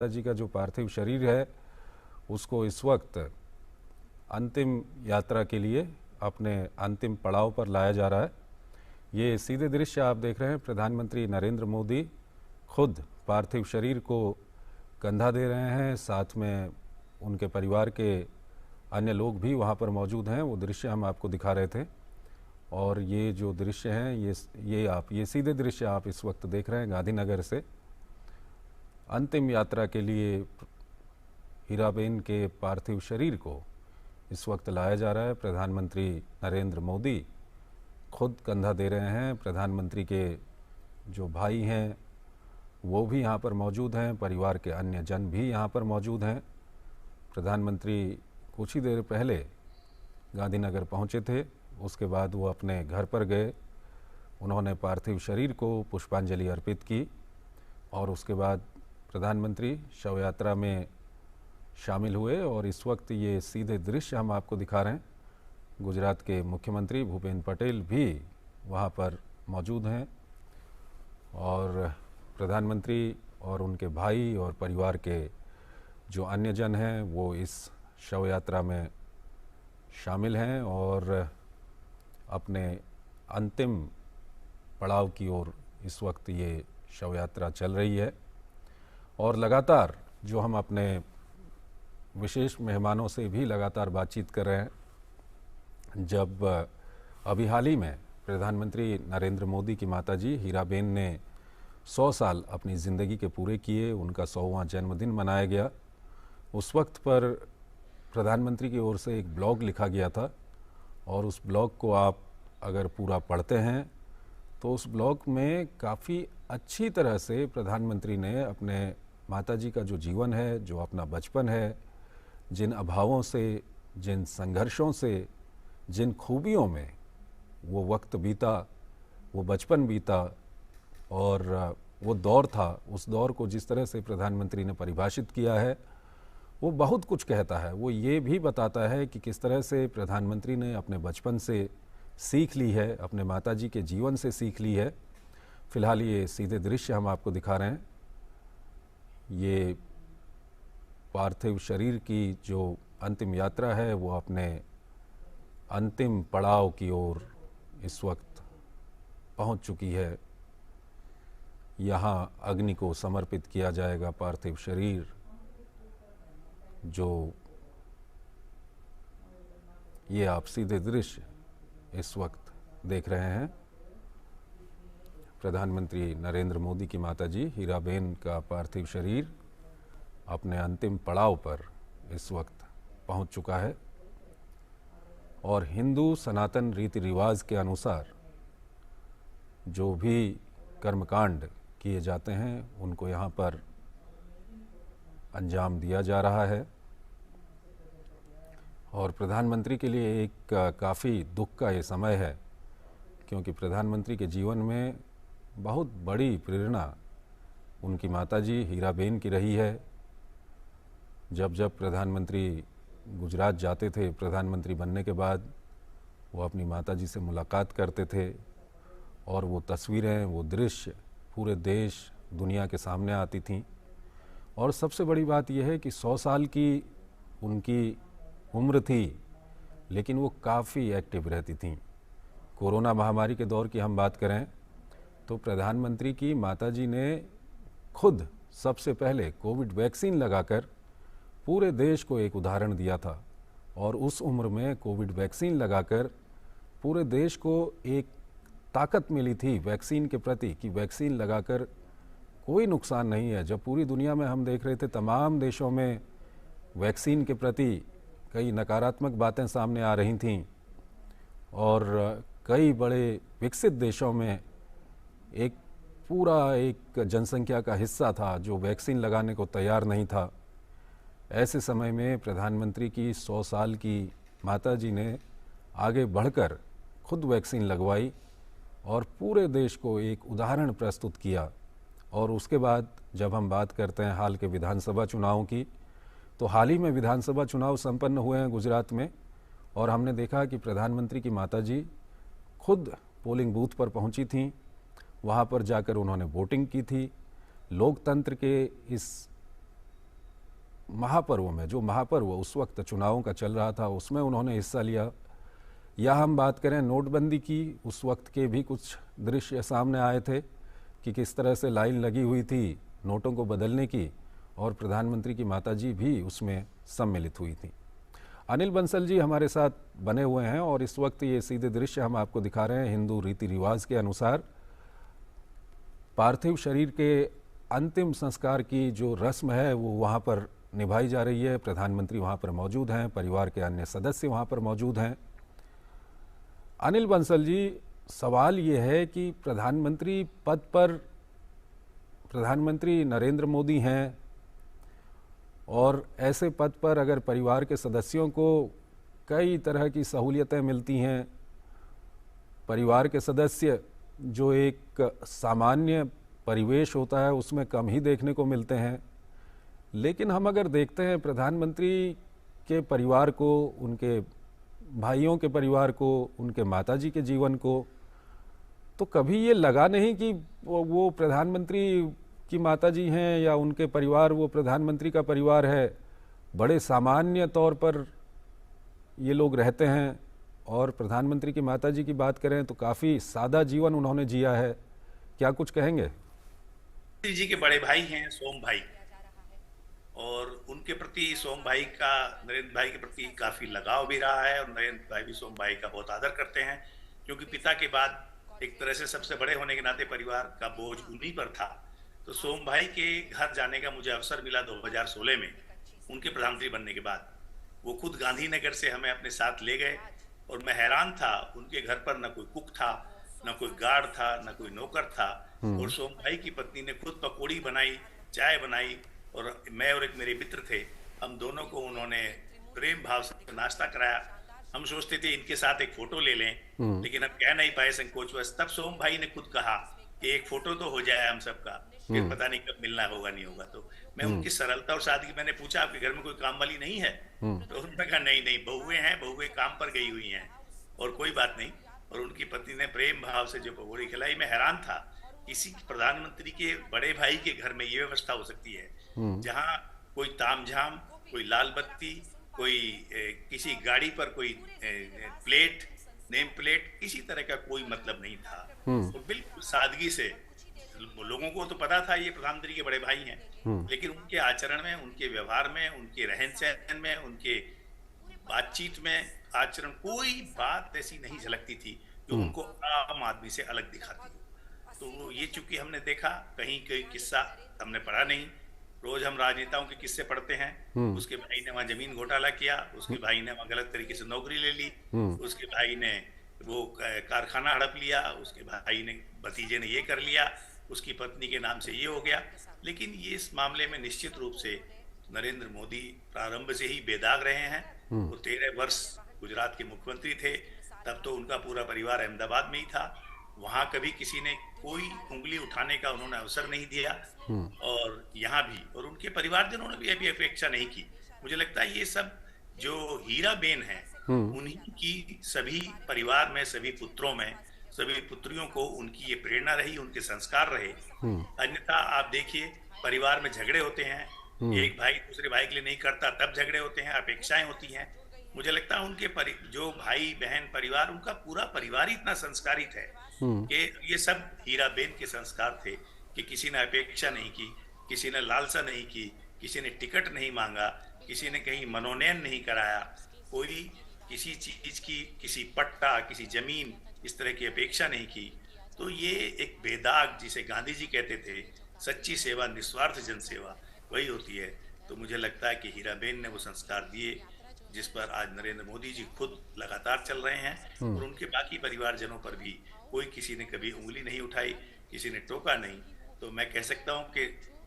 जी का जो पार्थिव शरीर है उसको इस वक्त अंतिम यात्रा के लिए अपने अंतिम पड़ाव पर लाया जा रहा है। ये सीधे दृश्य आप देख रहे हैं। प्रधानमंत्री नरेंद्र मोदी खुद पार्थिव शरीर को कंधा दे रहे हैं, साथ में उनके परिवार के अन्य लोग भी वहाँ पर मौजूद हैं। वो दृश्य हम आपको दिखा रहे थे और ये जो दृश्य हैं ये सीधे दृश्य आप इस वक्त देख रहे हैं गांधीनगर से। अंतिम यात्रा के लिए हीराबेन के पार्थिव शरीर को इस वक्त लाया जा रहा है। प्रधानमंत्री नरेंद्र मोदी खुद कंधा दे रहे हैं। प्रधानमंत्री के जो भाई हैं वो भी यहाँ पर मौजूद हैं, परिवार के अन्य जन भी यहाँ पर मौजूद हैं। प्रधानमंत्री कुछ ही देर पहले गांधीनगर पहुँचे थे, उसके बाद वो अपने घर पर गए। उन्होंने पार्थिव शरीर को पुष्पांजलि अर्पित की और उसके बाद प्रधानमंत्री शव यात्रा में शामिल हुए। और इस वक्त ये सीधे दृश्य हम आपको दिखा रहे हैं। गुजरात के मुख्यमंत्री भूपेंद्र पटेल भी वहाँ पर मौजूद हैं और प्रधानमंत्री और उनके भाई और परिवार के जो अन्य जन हैं वो इस शव यात्रा में शामिल हैं और अपने अंतिम पड़ाव की ओर इस वक्त ये शव यात्रा चल रही है। और लगातार जो हम अपने विशेष मेहमानों से भी लगातार बातचीत कर रहे हैं। जब अभी हाल ही में प्रधानमंत्री नरेंद्र मोदी की माताजी हीराबेन ने 100 साल अपनी ज़िंदगी के पूरे किए, उनका 100वां जन्मदिन मनाया गया। उस वक्त पर प्रधानमंत्री की ओर से एक ब्लॉग लिखा गया था और उस ब्लॉग को आप अगर पूरा पढ़ते हैं तो उस ब्लॉग में काफ़ी अच्छी तरह से प्रधानमंत्री ने अपने माताजी का जो जीवन है, जो अपना बचपन है, जिन अभावों से, जिन संघर्षों से, जिन खूबियों में वो वक्त बीता, वो बचपन बीता और वो दौर था, उस दौर को जिस तरह से प्रधानमंत्री ने परिभाषित किया है वो बहुत कुछ कहता है। वो ये भी बताता है कि किस तरह से प्रधानमंत्री ने अपने बचपन से सीख ली है, अपने माताजी के जीवन से सीख ली है। फ़िलहाल ये सीधे दृश्य हम आपको दिखा रहे हैं। ये पार्थिव शरीर की जो अंतिम यात्रा है वो अपने अंतिम पड़ाव की ओर इस वक्त पहुंच चुकी है। यहाँ अग्नि को समर्पित किया जाएगा पार्थिव शरीर, जो ये आप सीधे दृश्य इस वक्त देख रहे हैं। प्रधानमंत्री नरेंद्र मोदी की माताजी हीराबेन का पार्थिव शरीर अपने अंतिम पड़ाव पर इस वक्त पहुंच चुका है और हिंदू सनातन रीति रिवाज के अनुसार जो भी कर्मकांड किए जाते हैं उनको यहाँ पर अंजाम दिया जा रहा है। और प्रधानमंत्री के लिए एक काफ़ी दुख का ये समय है, क्योंकि प्रधानमंत्री के जीवन में बहुत बड़ी प्रेरणा उनकी माताजी हीराबेन की रही है। जब जब प्रधानमंत्री गुजरात जाते थे, प्रधानमंत्री बनने के बाद वो अपनी माताजी से मुलाकात करते थे और वो तस्वीरें, वो दृश्य पूरे देश दुनिया के सामने आती थीं। और सबसे बड़ी बात यह है कि 100 साल की उनकी उम्र थी, लेकिन वो काफ़ी एक्टिव रहती थीं। कोरोना महामारी के दौर की हम बात करें तो प्रधानमंत्री की माताजी ने खुद सबसे पहले कोविड वैक्सीन लगाकर पूरे देश को एक उदाहरण दिया था। और उस उम्र में कोविड वैक्सीन लगाकर पूरे देश को एक ताकत मिली थी वैक्सीन के प्रति कि वैक्सीन लगाकर कोई नुकसान नहीं है। जब पूरी दुनिया में हम देख रहे थे तमाम देशों में वैक्सीन के प्रति कई नकारात्मक बातें सामने आ रही थीं और कई बड़े विकसित देशों में एक जनसंख्या का हिस्सा था जो वैक्सीन लगाने को तैयार नहीं था। ऐसे समय में प्रधानमंत्री की 100 साल की माताजी ने आगे बढ़कर खुद वैक्सीन लगवाई और पूरे देश को एक उदाहरण प्रस्तुत किया। और उसके बाद जब हम बात करते हैं हाल के विधानसभा चुनावों की, तो हाल ही में विधानसभा चुनाव संपन्न हुए हैं गुजरात में और हमने देखा कि प्रधानमंत्री की माताजी खुद पोलिंग बूथ पर पहुंची थीं। वहाँ पर जाकर उन्होंने वोटिंग की थी। लोकतंत्र के इस महापर्व में, जो महापर्व उस वक्त चुनावों का चल रहा था, उसमें उन्होंने हिस्सा लिया। या हम बात करें नोटबंदी की, उस वक्त के भी कुछ दृश्य सामने आए थे कि किस तरह से लाइन लगी हुई थी नोटों को बदलने की, और प्रधानमंत्री की माताजी भी उसमें सम्मिलित हुई थी। अनिल बंसल जी हमारे साथ बने हुए हैं और इस वक्त ये सीधे दृश्य हम आपको दिखा रहे हैं। हिंदू रीति रिवाज के अनुसार पार्थिव शरीर के अंतिम संस्कार की जो रस्म है वो वहाँ पर निभाई जा रही है। प्रधानमंत्री वहाँ पर मौजूद हैं, परिवार के अन्य सदस्य वहाँ पर मौजूद हैं। अनिल बंसल जी, सवाल ये है कि प्रधानमंत्री पद पर प्रधानमंत्री नरेंद्र मोदी हैं, और ऐसे पद पर अगर परिवार के सदस्यों को कई तरह की सहूलियतें मिलती हैं, परिवार के सदस्य जो एक सामान्य परिवेश होता है उसमें कम ही देखने को मिलते हैं। लेकिन हम अगर देखते हैं प्रधानमंत्री के परिवार को, उनके भाइयों के परिवार को, उनके माताजी के जीवन को, तो कभी ये लगा नहीं कि वो प्रधानमंत्री की माताजी हैं या उनके परिवार वो प्रधानमंत्री का परिवार है। बड़े सामान्य तौर पर ये लोग रहते हैं, और प्रधानमंत्री की माताजी की बात करें तो काफ़ी सादा जीवन उन्होंने जिया है। क्या कुछ कहेंगे? जी के बड़े भाई हैं सोम भाई, और उनके प्रति सोम भाई का नरेंद्र भाई के प्रति काफी लगाव भी रहा है, और नरेंद्र भाई भी सोम भाई का बहुत आदर करते हैं, क्योंकि पिता के बाद एक तरह से सबसे बड़े होने के नाते परिवार का बोझ उन्हीं पर था। तो सोम भाई के घर जाने का मुझे अवसर मिला 2016 में, उनके प्रधानमंत्री बनने के बाद। वो खुद गांधीनगर से हमें अपने साथ ले गए, और मैं हैरान था, उनके घर पर न कोई कुक था, न कोई गार्ड था, न कोई नौकर था, और सोम भाई की पत्नी ने खुद पकौड़ी बनाई, चाय बनाई, और मैं और एक मेरे मित्र थे, हम दोनों को उन्होंने प्रेम भाव से नाश्ता कराया। हम सोचते थे इनके साथ एक फोटो ले लें, लेकिन हम कह नहीं पाए संकोचवश। तब सोम भाई ने खुद कहा कि एक फोटो तो हो जाए हम सबका, फिर पता नहीं कब मिलना होगा नहीं होगा। तो मैं उनकी सरलता और सादगी, मैंने पूछा आपके घर में कोई काम वाली नहीं है? तो उन्होंने कहा नहीं नहीं, बहुएं हैं, बहुएं काम पर गई हुई हैं, और कोई बात नहीं। और उनकी पत्नी ने प्रेम भाव से जो पकौड़ी खिलाई, मैं हैरान था, किसी प्रधानमंत्री के बड़े भाई के घर में ये व्यवस्था हो सकती है, जहां कोई तामझाम, कोई लाल बत्ती, कोई किसी गाड़ी पर कोई प्लेट, नेम प्लेट, किसी तरह का कोई मतलब नहीं था। तो बिल्कुल सादगी से, लोगों को तो पता था ये प्रधानमंत्री के बड़े भाई हैं, लेकिन उनके आचरण में, उनके व्यवहार में, उनके रहन सहन में, उनके बातचीत में, आचरण, कोई बात ऐसी नहीं झलकती थी जो उनको आम आदमी से अलग दिखाती हो। तो ये चूंकि हमने देखा, कहीं कोई किस्सा हमने पढ़ा नहीं। रोज हम राजनेताओं के किस्से पढ़ते हैं, उसके भाई ने वहां जमीन घोटाला किया, उसके भाई ने वहां गलत तरीके से नौकरी ले ली, उसके भाई ने वो कारखाना हड़प लिया, उसके भाई ने, भतीजे ने ये कर लिया, उसकी पत्नी के नाम से ये हो गया। लेकिन ये इस मामले में निश्चित रूप से नरेंद्र मोदी प्रारंभ से ही बेदाग रहे हैं। वो 13 वर्ष गुजरात के मुख्यमंत्री थे, तब तो उनका पूरा परिवार अहमदाबाद में ही था। वहां कभी किसी ने कोई उंगली उठाने का उन्होंने अवसर नहीं दिया, और यहाँ भी, और उनके परिवारजनों ने भी अभी अपेक्षा नहीं की। मुझे लगता है ये सब जो हीरा बेन है, उन्हीं की सभी परिवार में, सभी पुत्रों में, सभी पुत्रियों को उनकी ये प्रेरणा रही, उनके संस्कार रहे। अन्यथा आप देखिए, परिवार में झगड़े होते हैं, एक भाई दूसरे भाई के लिए नहीं करता, तब झगड़े होते हैं, अपेक्षाएं होती हैं। मुझे लगता है उनके जो भाई बहन परिवार, उनका पूरा परिवार इतना संस्कारित है कि ये सब हीरा बेन के संस्कार थे, कि किसी ने अपेक्षा नहीं की, किसी ने लालसा नहीं की, किसी ने टिकट नहीं मांगा, किसी ने कहीं मनोनयन नहीं कराया, कोई किसी चीज की, किसी पट्टा, किसी जमीन, इस तरह की अपेक्षा नहीं की। तो ये एक बेदाग, जिसे गांधी जी कहते थे, सच्ची सेवा, निस्वार्थ जन सेवा, वही होती है। तो मुझे लगता है कि हीराबेन ने वो संस्कार दिए, जिस पर आज नरेंद्र मोदी जी खुद लगातार चल रहे हैं, और उनके बाकी परिवारजनों पर भी कोई किसी ने कभी उंगली नहीं उठाई, किसी ने टोका नहीं। तो मैं कह सकता हूं कि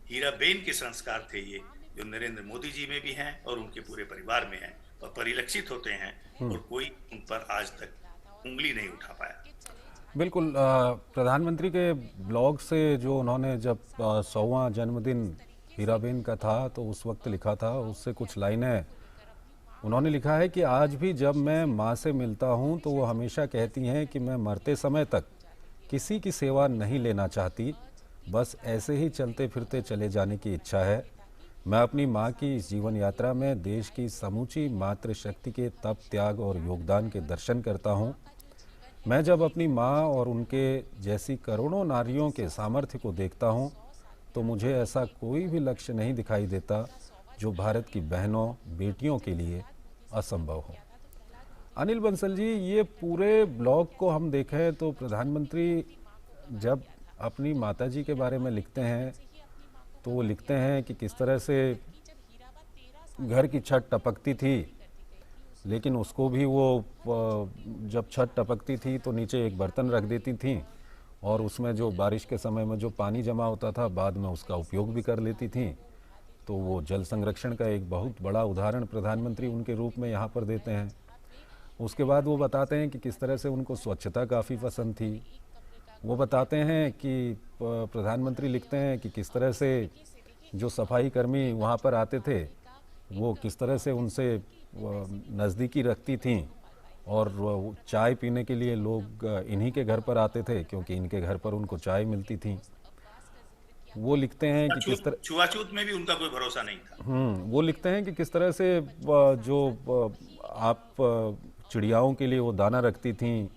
हीराबेन के संस्कार थे ये, जो नरेंद्र मोदी जी में भी हैं और उनके पूरे परिवार में हैं, और परिलक्षित होते हैं, और कोई उन पर आज तक उंगली नहीं उठा पाया। बिल्कुल। प्रधानमंत्री के ब्लॉग से जो उन्होंने जब 100वां जन्मदिन हीराबेन का था तो उस वक्त लिखा था, उससे कुछ लाइनें उन्होंने लिखा है कि आज भी जब मैं माँ से मिलता हूँ तो वो हमेशा कहती हैं कि मैं मरते समय तक किसी की सेवा नहीं लेना चाहती, बस ऐसे ही चलते फिरते चले जाने की इच्छा है। मैं अपनी माँ की इस जीवन यात्रा में देश की समूची मातृशक्ति के तप, त्याग और योगदान के दर्शन करता हूँ। मैं जब अपनी माँ और उनके जैसी करोड़ों नारियों के सामर्थ्य को देखता हूँ तो मुझे ऐसा कोई भी लक्ष्य नहीं दिखाई देता जो भारत की बहनों, बेटियों के लिए असंभव हो। अनिल बंसल जी, ये पूरे ब्लॉग को हम देखें तो प्रधानमंत्री जब अपनी माताजी के बारे में लिखते हैं तो वो लिखते हैं कि किस तरह से घर की छत टपकती थी, लेकिन उसको भी वो जब छत टपकती थी तो नीचे एक बर्तन रख देती थी और उसमें जो बारिश के समय में जो पानी जमा होता था बाद में उसका उपयोग भी कर लेती थी। तो वो जल संरक्षण का एक बहुत बड़ा उदाहरण प्रधानमंत्री उनके रूप में यहाँ पर देते हैं। उसके बाद वो बताते हैं कि किस तरह से उनको स्वच्छता काफ़ी पसंद थी। वो बताते हैं कि प्रधानमंत्री लिखते हैं कि किस तरह से जो सफाई कर्मी वहाँ पर आते थे वो किस तरह से उनसे नज़दीकी रखती थी और चाय पीने के लिए लोग इन्हीं के घर पर आते थे क्योंकि इनके घर पर उनको चाय मिलती थी। वो लिखते हैं कि किस तरह छुआछूत में भी उनका कोई भरोसा नहीं था। वो लिखते हैं कि किस तरह से जो आप चिड़ियाओं के लिए वो दाना रखती थी।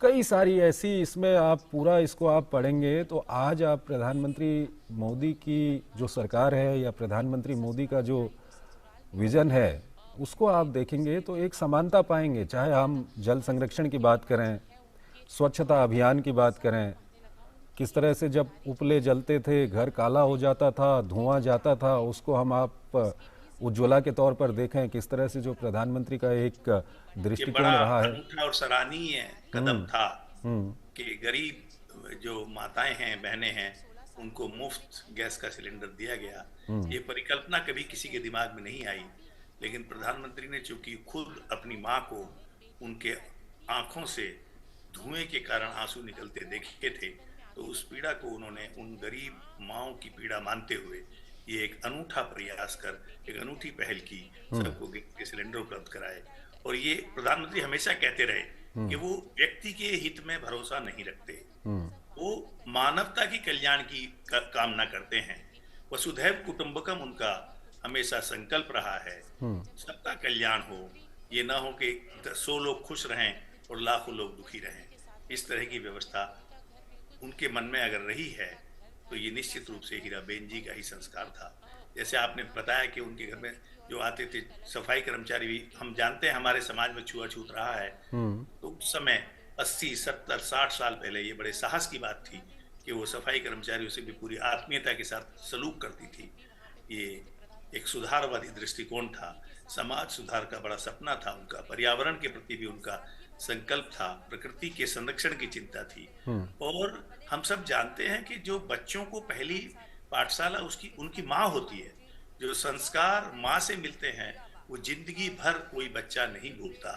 कई सारी ऐसी, इसमें आप पूरा इसको आप पढ़ेंगे तो आज आप प्रधानमंत्री मोदी की जो सरकार है या प्रधानमंत्री मोदी का जो विज़न है उसको आप देखेंगे तो एक समानता पाएंगे। चाहे हम जल संरक्षण की बात करें, स्वच्छता अभियान की बात करें, किस तरह से जब उपले जलते थे, घर काला हो जाता था, धुआं जाता था, उसको हम आप उज्ज्वला के तौर पर देखें। किस तरह से जो प्रधानमंत्री का एक दृष्टिकोण रहा है, अनूठा और सराहनीय कदम था कि गरीब जो माताएं हैं, बहनें हैं, उनको मुफ्त गैस का सिलेंडर दिया गया। ये परिकल्पना कभी किसी के दिमाग में नहीं आई, लेकिन प्रधानमंत्री ने चूंकि खुद अपनी माँ को उनके आंखों से धुएं के कारण आंसू निकलते देखे थे तो उस पीड़ा को उन्होंने उन गरीब माओं की पीड़ा मानते हुए ये एक अनूठा प्रयास कर एक अनूठी पहल की, सबको गैस के सिलेंडर उपलब्ध कराए। और ये प्रधानमंत्री हमेशा कहते रहे कि वो व्यक्ति के हित में भरोसा नहीं रखते, वो मानवता की कल्याण की कामना करते हैं। वसुधैव कुटुंबकम उनका हमेशा संकल्प रहा है, सबका कल्याण हो, ये ना हो कि 100 लोग खुश रहें और लाखों लोग दुखी रहें। इस तरह की व्यवस्था उनके मन में अगर रही है तो ये निश्चित रूप से हीराबेन जी का ही संस्कार था। जैसे आपने बताया कि उनके घर में जो आते थे सफाई कर्मचारी भी, हम जानते हैं हमारे समाज में छुआछूत रहा है, तो उस समय 80, 70, 60 साल पहले ये बड़े साहस की बात थी कि वो सफाई कर्मचारियों से भी पूरी आत्मीयता के साथ सलूक करती थी। ये एक सुधारवादी दृष्टिकोण था, समाज सुधार का बड़ा सपना था उनका, पर्यावरण के प्रति भी उनका संकल्प था, प्रकृति के संरक्षण की चिंता थी। और हम सब जानते हैं कि जो बच्चों को पहली पाठशाला उसकी उनकी माँ होती है, जो संस्कार माँ से मिलते हैं वो जिंदगी भर कोई बच्चा नहीं भूलता।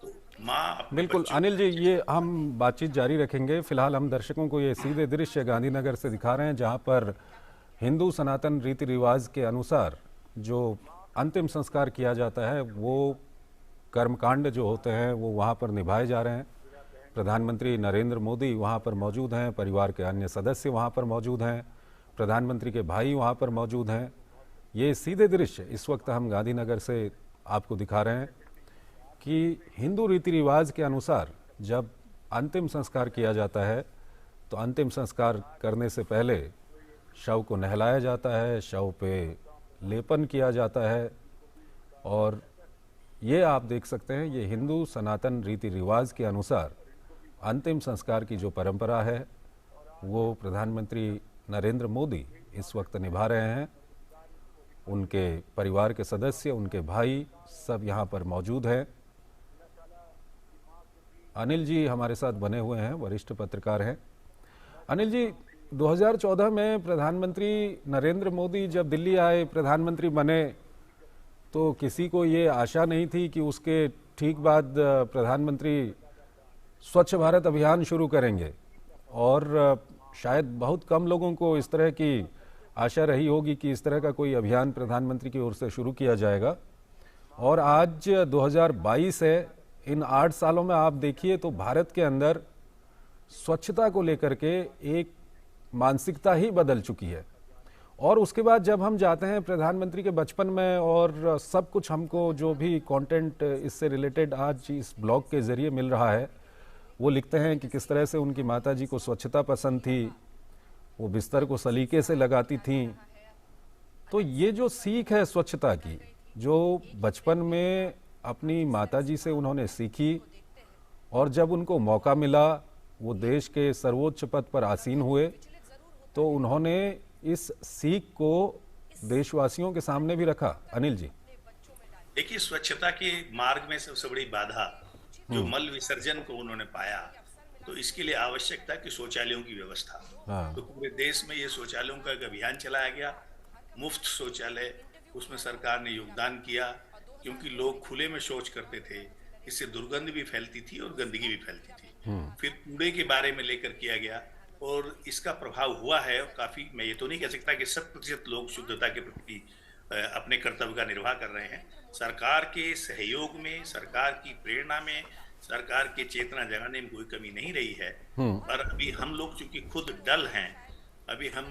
तो माँ बिल्कुल। अनिल जी, ये हम बातचीत जारी रखेंगे। फिलहाल हम दर्शकों को ये सीधे दृश्य गांधीनगर से दिखा रहे हैं जहाँ पर हिंदू सनातन रीति रिवाज के अनुसार जो अंतिम संस्कार किया जाता है वो कर्मकांड जो होते हैं वो वहाँ पर निभाए जा रहे हैं। प्रधानमंत्री नरेंद्र मोदी वहाँ पर मौजूद हैं, परिवार के अन्य सदस्य वहाँ पर मौजूद हैं, प्रधानमंत्री के भाई वहाँ पर मौजूद हैं। ये सीधे दृश्य इस वक्त हम गांधीनगर से आपको दिखा रहे हैं कि हिंदू रीति रिवाज के अनुसार जब अंतिम संस्कार किया जाता है तो अंतिम संस्कार करने से पहले शव को नहलाया जाता है, शव पे लेपन किया जाता है। और ये आप देख सकते हैं, ये हिंदू सनातन रीति रिवाज के अनुसार अंतिम संस्कार की जो परंपरा है वो प्रधानमंत्री नरेंद्र मोदी इस वक्त निभा रहे हैं। उनके परिवार के सदस्य, उनके भाई सब यहाँ पर मौजूद हैं। अनिल जी हमारे साथ बने हुए हैं, वरिष्ठ पत्रकार हैं। अनिल जी, 2014 में प्रधानमंत्री नरेंद्र मोदी जब दिल्ली आए, प्रधानमंत्री बने, तो किसी को ये आशा नहीं थी कि उसके ठीक बाद प्रधानमंत्री स्वच्छ भारत अभियान शुरू करेंगे। और शायद बहुत कम लोगों को इस तरह की आशा रही होगी कि इस तरह का कोई अभियान प्रधानमंत्री की ओर से शुरू किया जाएगा। और आज 2022 है, इन 8 सालों में आप देखिए तो भारत के अंदर स्वच्छता को लेकर के एक मानसिकता ही बदल चुकी है। और उसके बाद जब हम जाते हैं प्रधानमंत्री के बचपन में और सब कुछ हमको जो भी कंटेंट इससे रिलेटेड आज इस ब्लॉग के ज़रिए मिल रहा है, वो लिखते हैं कि किस तरह से उनकी माताजी को स्वच्छता पसंद थी, वो बिस्तर को सलीके से लगाती थीं। तो ये जो सीख है स्वच्छता की, जो बचपन में अपनी माताजी से उन्होंने सीखी और जब उनको मौका मिला वो देश के सर्वोच्च पद पर आसीन हुए, तो उन्होंने इस सीख को देशवासियों के सामने भी रखा। अनिल जी, देखिए, स्वच्छता के मार्ग में सबसे बड़ी बाधा जो मल विसर्जन को उन्होंने पाया, तो इसके लिए आवश्यक था कि शौचालयों की व्यवस्था। हाँ, तो पूरे देश में ये शौचालयों का एक अभियान चलाया गया, मुफ्त शौचालय, उसमें सरकार ने योगदान किया, क्योंकि लोग खुले में शौच करते थे, इससे दुर्गंध भी फैलती थी और गंदगी भी फैलती थी। फिर कूड़े के बारे में लेकर किया गया और इसका प्रभाव हुआ है। और काफी, मैं ये तो नहीं कह सकता कि 100% लोग शुद्धता के प्रति अपने कर्तव्य का निर्वाह कर रहे हैं। सरकार के सहयोग में, सरकार की प्रेरणा में, सरकार के चेतना जगाने में कोई कमी नहीं रही है। पर अभी हम लोग चूंकि खुद डल हैं, अभी हम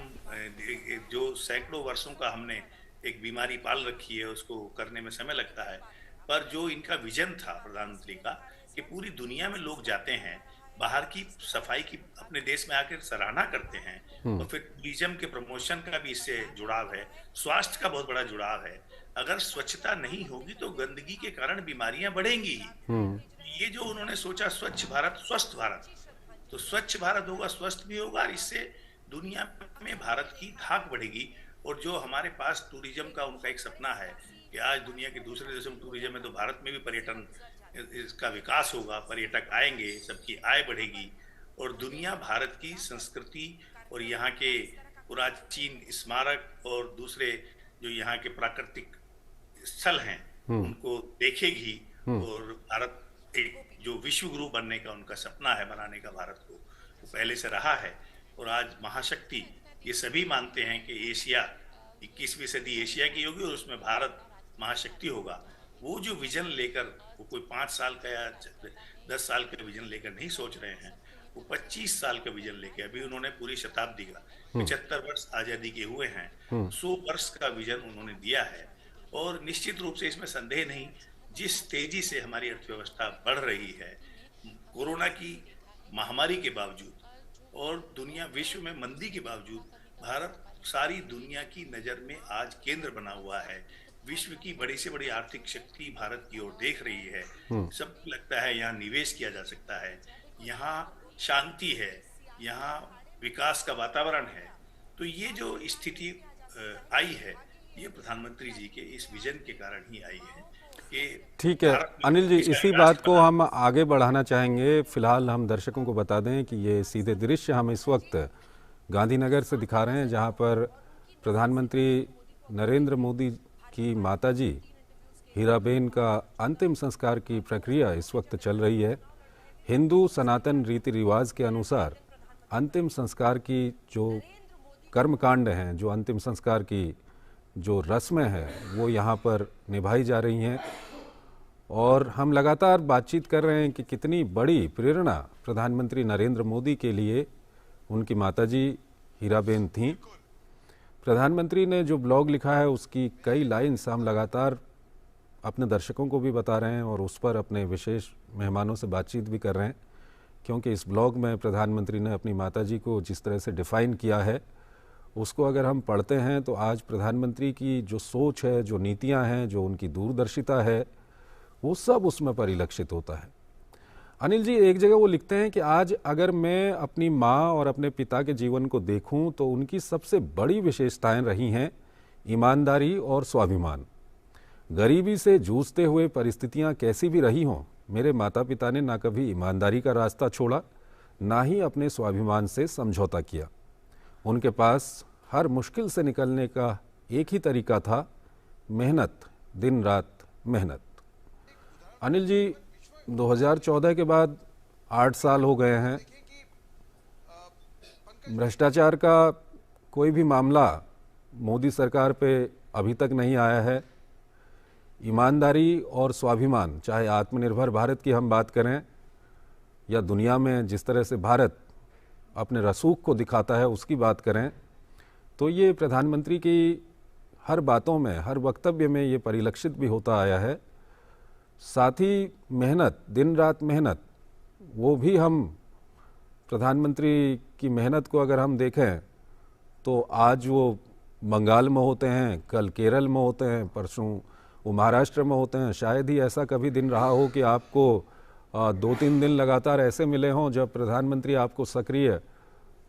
जो सैकड़ों वर्षों का हमने एक बीमारी पाल रखी है, उसको करने में समय लगता है। पर जो इनका विजन था प्रधानमंत्री का कि पूरी दुनिया में लोग जाते हैं, बाहर की सफाई की अपने देश में आकर सराहना करते हैं, तो फिर टूरिज्म के प्रमोशन का भी इससे जुड़ाव है, स्वास्थ्य का बहुत बड़ा जुड़ाव है। अगर स्वच्छता नहीं होगी तो गंदगी के कारण बीमारियां बढ़ेंगी ही। ये जो उन्होंने सोचा स्वच्छ भारत स्वस्थ भारत, तो स्वच्छ भारत होगा, स्वस्थ भी होगा, और इससे दुनिया में भारत की धाक बढ़ेगी। और जो हमारे पास टूरिज्म का उनका एक सपना है कि आज दुनिया के दूसरे देशों में टूरिज्म है, तो भारत में भी पर्यटन इसका विकास होगा, पर्यटक आएंगे, सबकी आय बढ़ेगी और दुनिया भारत की संस्कृति और यहाँ के प्राचीन स्मारक और दूसरे जो यहाँ के प्राकृतिक स्थल हैं उनको देखेगी। और भारत एक जो विश्व गुरु बनने का उनका सपना है, बनाने का भारत को, वो पहले से रहा है। और आज महाशक्ति, ये सभी मानते हैं कि एशिया 21वीं सदी एशिया की होगी और उसमें भारत महाशक्ति होगा। वो जो विजन लेकर, वो कोई 5 साल का या 10 साल का विजन लेकर नहीं सोच रहे हैं, वो 25 साल का विजन लेकर, अभी उन्होंने पूरी शताब्दी का 75 वर्ष आजादी के हुए हैं, 100 वर्ष का विजन उन्होंने दिया है। और निश्चित रूप से इसमें संदेह नहीं, जिस तेजी से हमारी अर्थव्यवस्था बढ़ रही है, कोरोना की महामारी के बावजूद और दुनिया विश्व में मंदी के बावजूद, भारत सारी दुनिया की नजर में आज केंद्र बना हुआ है। विश्व की बड़ी से बड़ी आर्थिक शक्ति भारत की ओर देख रही है। सबको लगता है यहाँ निवेश किया जा सकता है, यहाँ शांति है, यहाँ विकास का वातावरण है। तो ये जो स्थिति आई है, ये प्रधानमंत्री जी के इस विजन के कारण ही आई है कि ठीक है अनिल जी, इसी बात को हम आगे बढ़ाना चाहेंगे। फिलहाल हम दर्शकों को बता दें कि ये सीधे दृश्य हम इस वक्त गांधीनगर से दिखा रहे हैं, जहां पर प्रधानमंत्री नरेंद्र मोदी की माताजी हीराबेन का अंतिम संस्कार की प्रक्रिया इस वक्त चल रही है। हिंदू सनातन रीति रिवाज के अनुसार अंतिम संस्कार की जो कर्मकांड हैं, जो अंतिम संस्कार की जो रस्में हैं, वो यहाँ पर निभाई जा रही हैं। और हम लगातार बातचीत कर रहे हैं कि कितनी बड़ी प्रेरणा प्रधानमंत्री नरेंद्र मोदी के लिए उनकी माताजी हीराबेन थीं। प्रधानमंत्री ने जो ब्लॉग लिखा है उसकी कई लाइन्स हम लगातार अपने दर्शकों को भी बता रहे हैं और उस पर अपने विशेष मेहमानों से बातचीत भी कर रहे हैं, क्योंकि इस ब्लॉग में प्रधानमंत्री ने अपनी माताजी को जिस तरह से डिफ़ाइन किया है, उसको अगर हम पढ़ते हैं तो आज प्रधानमंत्री की जो सोच है, जो नीतियां हैं, जो उनकी दूरदर्शिता है, वो सब उसमें परिलक्षित होता है। अनिल जी, एक जगह वो लिखते हैं कि आज अगर मैं अपनी माँ और अपने पिता के जीवन को देखूं तो उनकी सबसे बड़ी विशेषताएं रही हैं ईमानदारी और स्वाभिमान। गरीबी से जूझते हुए परिस्थितियां कैसी भी रही हों, मेरे माता पिता ने ना कभी ईमानदारी का रास्ता छोड़ा, ना ही अपने स्वाभिमान से समझौता किया। उनके पास हर मुश्किल से निकलने का एक ही तरीका था, मेहनत, दिन रात मेहनत। अनिल जी, 2014 के बाद 8 साल हो गए हैं। भ्रष्टाचार का कोई भी मामला मोदी सरकार पे अभी तक नहीं आया है। ईमानदारी और स्वाभिमान, चाहे आत्मनिर्भर भारत की हम बात करें या दुनिया में जिस तरह से भारत अपने रसूख को दिखाता है उसकी बात करें, तो ये प्रधानमंत्री की हर बातों में, हर वक्तव्य में ये परिलक्षित भी होता आया है। साथ ही मेहनत, दिन रात मेहनत, वो भी हम प्रधानमंत्री की मेहनत को अगर हम देखें तो आज वो बंगाल में होते हैं, कल केरल में होते हैं, परसों वो महाराष्ट्र में होते हैं। शायद ही ऐसा कभी दिन रहा हो कि आपको 2-3 दिन लगातार ऐसे मिले हों जब प्रधानमंत्री आपको सक्रिय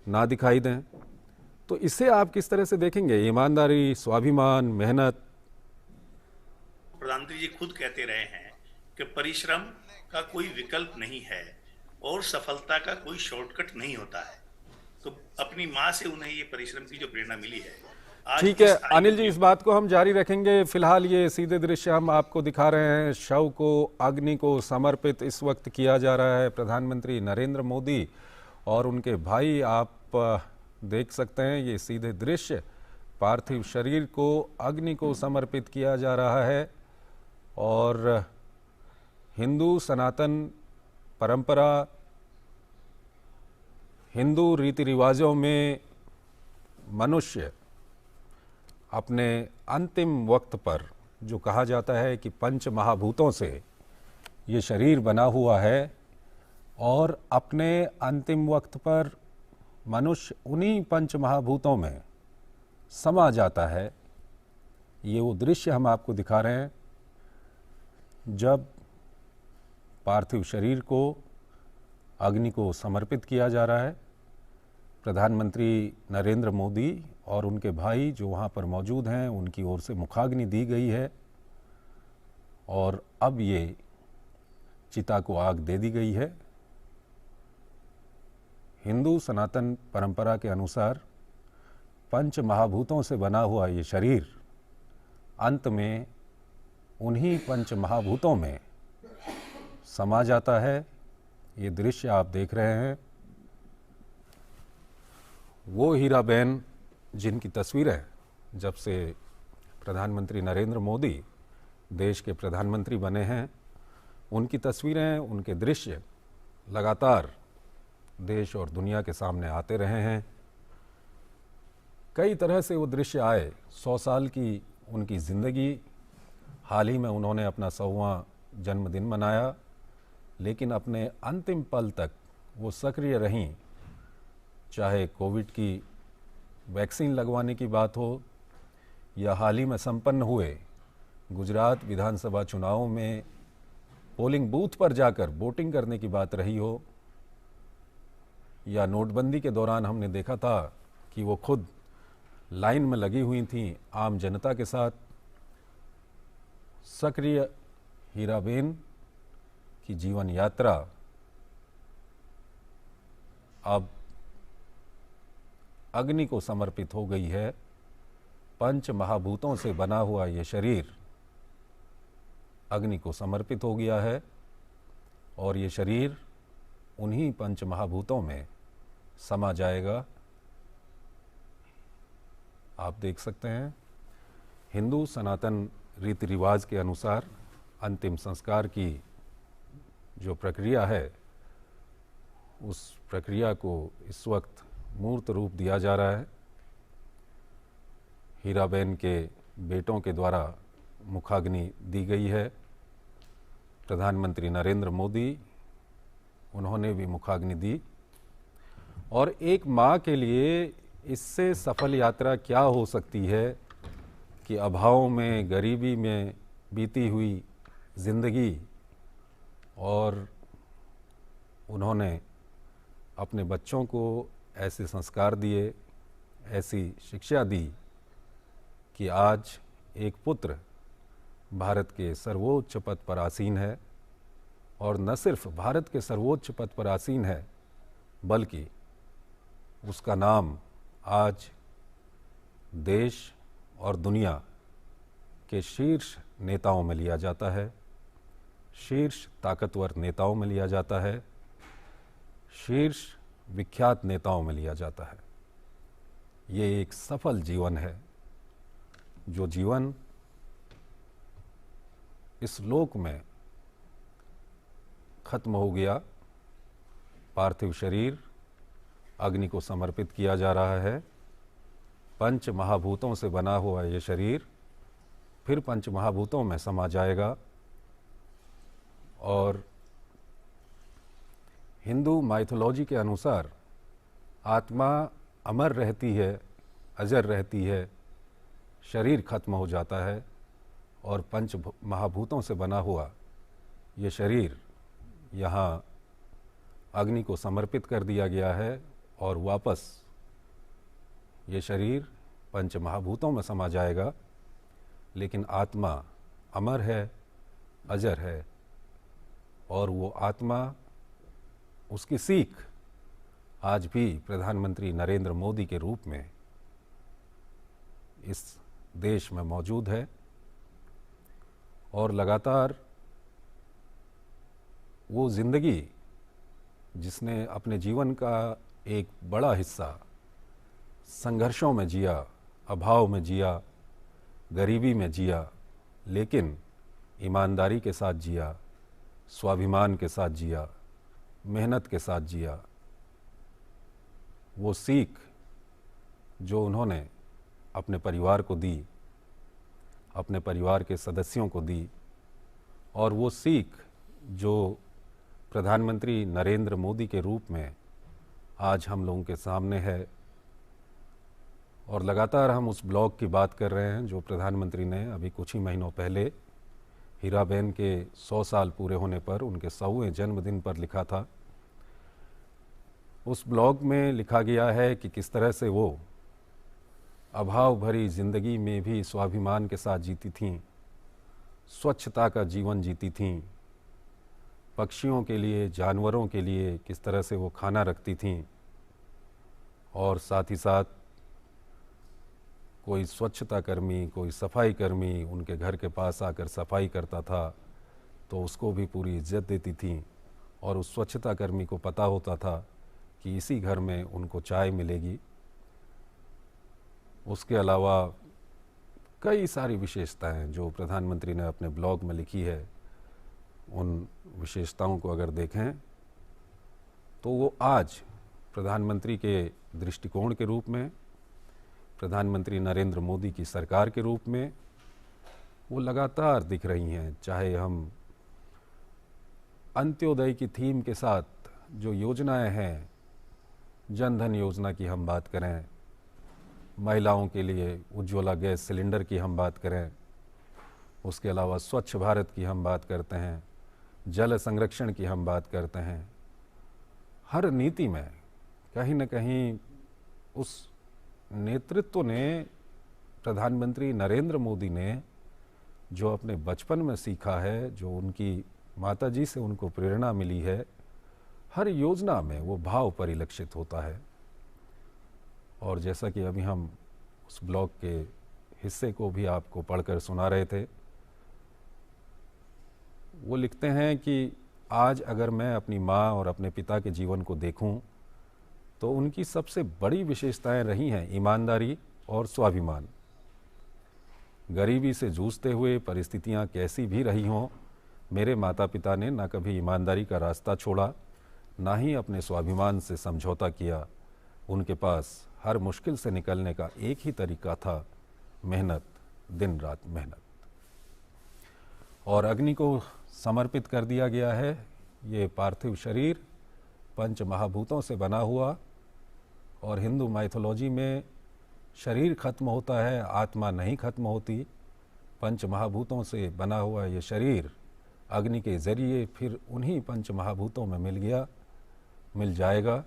ना दिखाई दें। तो इसे आप किस तरह से देखेंगे? ईमानदारी, स्वाभिमान, मेहनत। प्रधानमंत्री जी खुद कहते रहे हैं कि परिश्रम का कोई विकल्प नहीं है और सफलता का कोई शॉर्टकट नहीं होता है। तो अपनी माँ से उन्हें ये परिश्रम की जो प्रेरणा मिली है, आज ठीक है इस अनिल जी, इस बात को हम जारी रखेंगे। फिलहाल ये सीधे दृश्य हम आपको दिखा रहे हैं। शव को अग्नि को समर्पित इस वक्त किया जा रहा है। प्रधानमंत्री नरेंद्र मोदी और उनके भाई, आप देख सकते हैं ये सीधे दृश्य। पार्थिव शरीर को अग्नि को समर्पित किया जा रहा है और हिंदू सनातन परंपरा, हिंदू रीति रिवाजों में मनुष्य अपने अंतिम वक्त पर, जो कहा जाता है कि पंच महाभूतों से ये शरीर बना हुआ है, और अपने अंतिम वक्त पर मनुष्य उन्हीं पंच महाभूतों में समा जाता है। ये वो दृश्य हम आपको दिखा रहे हैं जब पार्थिव शरीर को अग्नि को समर्पित किया जा रहा है। प्रधानमंत्री नरेंद्र मोदी और उनके भाई जो वहाँ पर मौजूद हैं, उनकी ओर से मुखाग्नि दी गई है और अब ये चिता को आग दे दी गई है। हिंदू सनातन परंपरा के अनुसार पंच महाभूतों से बना हुआ ये शरीर अंत में उन्हीं पंच महाभूतों में समा जाता है। ये दृश्य आप देख रहे हैं, वो हीराबेन जिनकी तस्वीरें जब से प्रधानमंत्री नरेंद्र मोदी देश के प्रधानमंत्री बने हैं, उनकी तस्वीरें, उनके दृश्य लगातार देश और दुनिया के सामने आते रहे हैं। कई तरह से वो दृश्य आए। 100 साल की उनकी ज़िंदगी, हाल ही में उन्होंने अपना 100वां जन्मदिन मनाया, लेकिन अपने अंतिम पल तक वो सक्रिय रहीं। चाहे कोविड की वैक्सीन लगवाने की बात हो या हाल ही में संपन्न हुए गुजरात विधानसभा चुनावों में पोलिंग बूथ पर जाकर वोटिंग करने की बात रही हो, या नोटबंदी के दौरान हमने देखा था कि वो खुद लाइन में लगी हुई थीं आम जनता के साथ। सक्रिय हीराबेन की जीवन यात्रा अब अग्नि को समर्पित हो गई है। पंच महाभूतों से बना हुआ ये शरीर अग्नि को समर्पित हो गया है और ये शरीर उन्हीं पंच महाभूतों में समा जाएगा। आप देख सकते हैं हिंदू सनातन रीति रिवाज के अनुसार अंतिम संस्कार की जो प्रक्रिया है, उस प्रक्रिया को इस वक्त मूर्त रूप दिया जा रहा है। हीराबेन के बेटों के द्वारा मुखाग्नि दी गई है। प्रधानमंत्री नरेंद्र मोदी, उन्होंने भी मुखाग्नि दी। और एक माँ के लिए इससे सफल यात्रा क्या हो सकती है कि अभाव में, गरीबी में बीती हुई ज़िंदगी, और उन्होंने अपने बच्चों को ऐसे संस्कार दिए, ऐसी शिक्षा दी कि आज एक पुत्र भारत के सर्वोच्च पद पर आसीन है। और न सिर्फ भारत के सर्वोच्च पद पर आसीन है, बल्कि उसका नाम आज देश और दुनिया के शीर्ष नेताओं में लिया जाता है, शीर्ष ताकतवर नेताओं में लिया जाता है, शीर्ष विख्यात नेताओं में लिया जाता है। ये एक सफल जीवन है, जो जीवन इस लोक में खत्म हो गया। पार्थिव शरीर अग्नि को समर्पित किया जा रहा है पंच महाभूतों से बना हुआ ये शरीर फिर पंच महाभूतों में समा जाएगा और हिंदू माइथोलॉजी के अनुसार आत्मा अमर रहती है, अजर रहती है, शरीर खत्म हो जाता है और पंच महाभूतों से बना हुआ ये शरीर यहाँ अग्नि को समर्पित कर दिया गया है और वापस ये शरीर पंच महाभूतों में समा जाएगा, लेकिन आत्मा अमर है, अजर है और वो आत्मा, उसकी सीख आज भी प्रधानमंत्री नरेंद्र मोदी के रूप में इस देश में मौजूद है और लगातार वो ज़िंदगी जिसने अपने जीवन का एक बड़ा हिस्सा संघर्षों में जिया, अभाव में जिया, गरीबी में जिया, लेकिन ईमानदारी के साथ जिया, स्वाभिमान के साथ जिया, मेहनत के साथ जिया, वो सीख जो उन्होंने अपने परिवार को दी, अपने परिवार के सदस्यों को दी और वो सीख जो प्रधानमंत्री नरेंद्र मोदी के रूप में आज हम लोगों के सामने है। और लगातार हम उस ब्लॉग की बात कर रहे हैं जो प्रधानमंत्री ने अभी कुछ ही महीनों पहले हीराबेन के 100 साल पूरे होने पर, उनके 100वें जन्मदिन पर लिखा था। उस ब्लॉग में लिखा गया है कि किस तरह से वो अभाव भरी ज़िंदगी में भी स्वाभिमान के साथ जीती थीं, स्वच्छता का जीवन जीती थीं, पक्षियों के लिए, जानवरों के लिए किस तरह से वो खाना रखती थीं और साथ ही साथ कोई स्वच्छता कर्मी, कोई सफाई कर्मी उनके घर के पास आकर सफाई करता था तो उसको भी पूरी इज्जत देती थीं और उस स्वच्छता कर्मी को पता होता था कि इसी घर में उनको चाय मिलेगी। उसके अलावा कई सारी विशेषताएं जो प्रधानमंत्री ने अपने ब्लॉग में लिखी है, उन विशेषताओं को अगर देखें तो वो आज प्रधानमंत्री के दृष्टिकोण के रूप में, प्रधानमंत्री नरेंद्र मोदी की सरकार के रूप में वो लगातार दिख रही हैं। चाहे हम अंत्योदय की थीम के साथ जो योजनाएं हैं, जन धन योजना की हम बात करें, महिलाओं के लिए उज्ज्वला गैस सिलेंडर की हम बात करें, उसके अलावा स्वच्छ भारत की हम बात करते हैं, जल संरक्षण की हम बात करते हैं, हर नीति में कहीं न कहीं उस नेतृत्व ने, प्रधानमंत्री नरेंद्र मोदी ने जो अपने बचपन में सीखा है, जो उनकी माताजी से उनको प्रेरणा मिली है, हर योजना में वो भाव परिलक्षित होता है। और जैसा कि अभी हम उस ब्लॉग के हिस्से को भी आपको पढ़कर सुना रहे थे, वो लिखते हैं कि आज अगर मैं अपनी माँ और अपने पिता के जीवन को देखूं तो उनकी सबसे बड़ी विशेषताएं रही हैं ईमानदारी और स्वाभिमान। गरीबी से जूझते हुए परिस्थितियां कैसी भी रही हों, मेरे माता पिता ने ना कभी ईमानदारी का रास्ता छोड़ा, ना ही अपने स्वाभिमान से समझौता किया। उनके पास हर मुश्किल से निकलने का एक ही तरीका था, मेहनत, दिन रात मेहनत। और अग्नि को समर्पित कर दिया गया है ये पार्थिव शरीर, पंच महाभूतों से बना हुआ। और हिंदू माइथोलॉजी में शरीर खत्म होता है, आत्मा नहीं खत्म होती। पंच महाभूतों से बना हुआ ये शरीर अग्नि के ज़रिए फिर उन्हीं पंच महाभूतों में मिल जाएगा,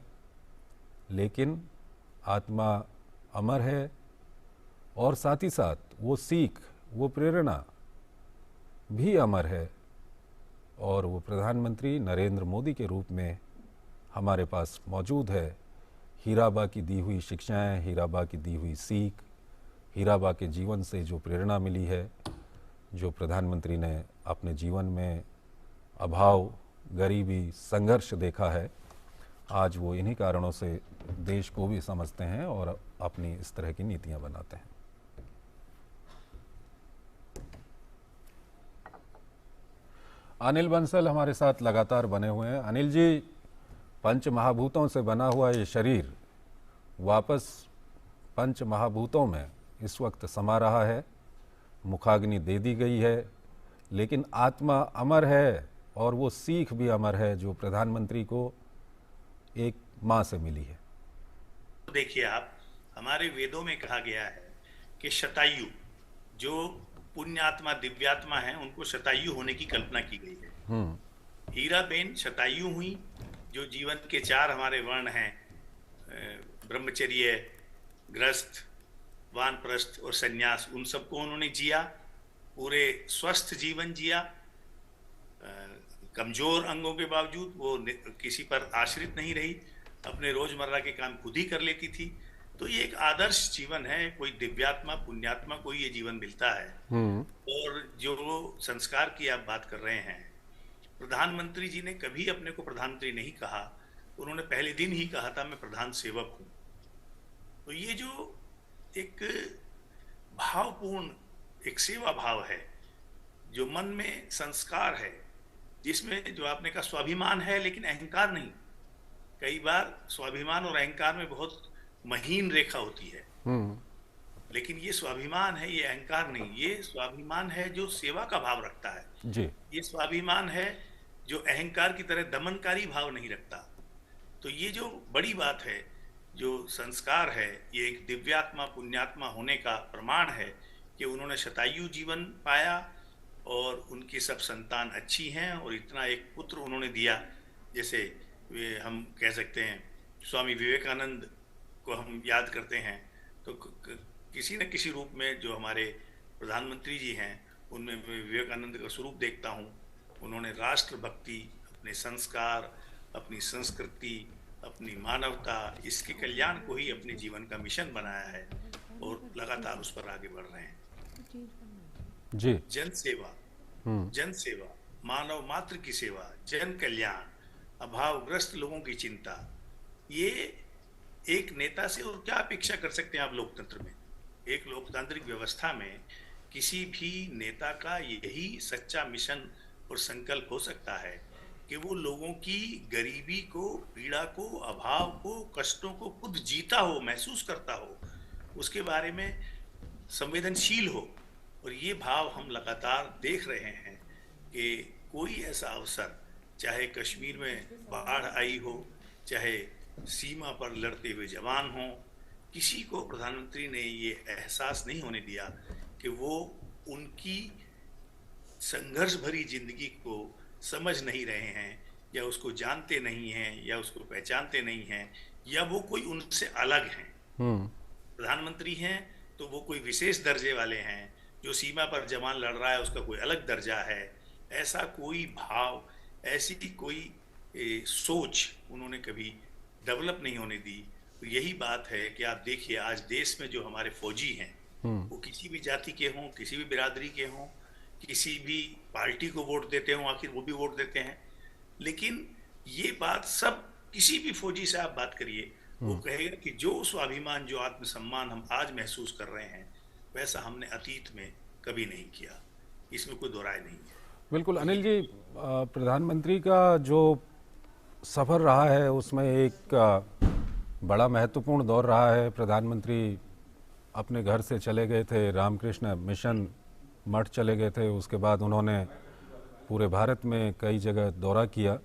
लेकिन आत्मा अमर है और साथ ही साथ वो सीख, वो प्रेरणा भी अमर है। और वो प्रधानमंत्री नरेंद्र मोदी के रूप में हमारे पास मौजूद है। हीराबा की दी हुई शिक्षाएं, हीराबा की दी हुई सीख, हीराबा के जीवन से जो प्रेरणा मिली है, जो प्रधानमंत्री ने अपने जीवन में अभाव, गरीबी, संघर्ष देखा है, आज वो इन्हीं कारणों से देश को भी समझते हैं और अपनी इस तरह की नीतियां बनाते हैं। अनिल बंसल हमारे साथ लगातार बने हुए हैं। अनिल जी, पंच महाभूतों से बना हुआ ये शरीर वापस पंच महाभूतों में इस वक्त समा रहा है, मुखाग्नि दे दी गई है, लेकिन आत्मा अमर है और वो सीख भी अमर है जो प्रधानमंत्री को एक माँ से मिली है। देखिए आप, हमारे वेदों में कहा गया है कि शतायु, जो पुण्यात्मा दिव्यात्मा है, उनको शतायु होने की कल्पना की गई है। हीराबेन शतायु हुई, जो जीवन के 4 हमारे वर्ण हैं, ब्रह्मचर्य, गृहस्थ, वानप्रस्थ और सन्यास, उन सबको उन्होंने जिया, पूरे स्वस्थ जीवन जिया, कमजोर अंगों के बावजूद वो किसी पर आश्रित नहीं रही, अपने रोजमर्रा के काम खुद ही कर लेती थी। तो ये एक आदर्श जीवन है। कोई दिव्यात्मा पुण्यात्मा को ये जीवन मिलता है। और जो संस्कार की आप बात कर रहे हैं, प्रधानमंत्री जी ने कभी अपने को प्रधानमंत्री नहीं कहा, उन्होंने पहले दिन ही कहा था मैं प्रधान सेवक हूं। तो ये जो एक भावपूर्ण एक सेवा भाव है, जो मन में संस्कार है, जिसमें जो आपने कहा स्वाभिमान है लेकिन अहंकार नहीं। कई बार स्वाभिमान और अहंकार में बहुत महीन रेखा होती है, लेकिन ये स्वाभिमान है, ये अहंकार नहीं। ये स्वाभिमान है जो सेवा का भाव रखता है जी। ये स्वाभिमान है जो अहंकार की तरह दमनकारी भाव नहीं रखता। तो ये जो बड़ी बात है, जो संस्कार है, ये एक दिव्यात्मा पुण्यात्मा होने का प्रमाण है कि उन्होंने शतायु जीवन पाया और उनकी सब संतान अच्छी हैं, और इतना एक पुत्र उन्होंने दिया। जैसे हम कह सकते हैं स्वामी विवेकानंद को हम याद करते हैं, तो किसी न किसी रूप में जो हमारे प्रधानमंत्री जी हैं, उनमें मैं विवेकानंद का स्वरूप देखता हूँ। उन्होंने राष्ट्र भक्ति, अपने संस्कार, अपनी संस्कृति, अपनी मानवता, इसके कल्याण को ही अपने जीवन का मिशन बनाया है और लगातार उस पर आगे बढ़ रहे हैं जी। जन सेवा, जन सेवा, मानव मात्र की सेवा, जन कल्याण, अभावग्रस्त लोगों की चिंता, ये एक नेता से और क्या अपेक्षा कर सकते हैं आप लोकतंत्र में। एक लोकतांत्रिक व्यवस्था में किसी भी नेता का यही सच्चा मिशन और संकल्प हो सकता है कि वो लोगों की गरीबी को, पीड़ा को, अभाव को, कष्टों को खुद जीता हो, महसूस करता हो, उसके बारे में संवेदनशील हो। और ये भाव हम लगातार देख रहे हैं कि कोई ऐसा अवसर, चाहे कश्मीर में बाढ़ आई हो, चाहे सीमा पर लड़ते हुए जवान हों, किसी को प्रधानमंत्री ने ये एहसास नहीं होने दिया कि वो उनकी संघर्ष भरी जिंदगी को समझ नहीं रहे हैं, या उसको जानते नहीं हैं, या उसको पहचानते नहीं हैं, या वो कोई उनसे अलग हैं। प्रधानमंत्री हैं तो वो कोई विशेष दर्जे वाले हैं, जो सीमा पर जवान लड़ रहा है उसका कोई अलग दर्जा है। ऐसा कोई भाव, ऐसी कोई सोच उन्होंने कभी डेवलप नहीं होने दी। तो यही बात है कि आप देखिए आज देश में जो हमारे फौजी हैं, वो किसी भी जाति के हों, किसी भी बिरादरी के हों, किसी भी पार्टी को वोट देते हों, आखिर वो भी वोट देते हैं। लेकिन ये बात सब, किसी भी फौजी से आप बात करिए, वो कहेगा कि जो स्वाभिमान, जो आत्मसम्मान हम आज महसूस कर रहे हैं, वैसा हमने अतीत में कभी नहीं किया। इसमें कोई दो राय नहीं है। बिल्कुल अनिल जी, प्रधानमंत्री का जो सफ़र रहा है उसमें एक बड़ा महत्वपूर्ण दौर रहा है। प्रधानमंत्री अपने घर से चले गए थे, रामकृष्ण मिशन मठ चले गए थे, उसके बाद उन्होंने पूरे भारत में कई जगह दौरा किया।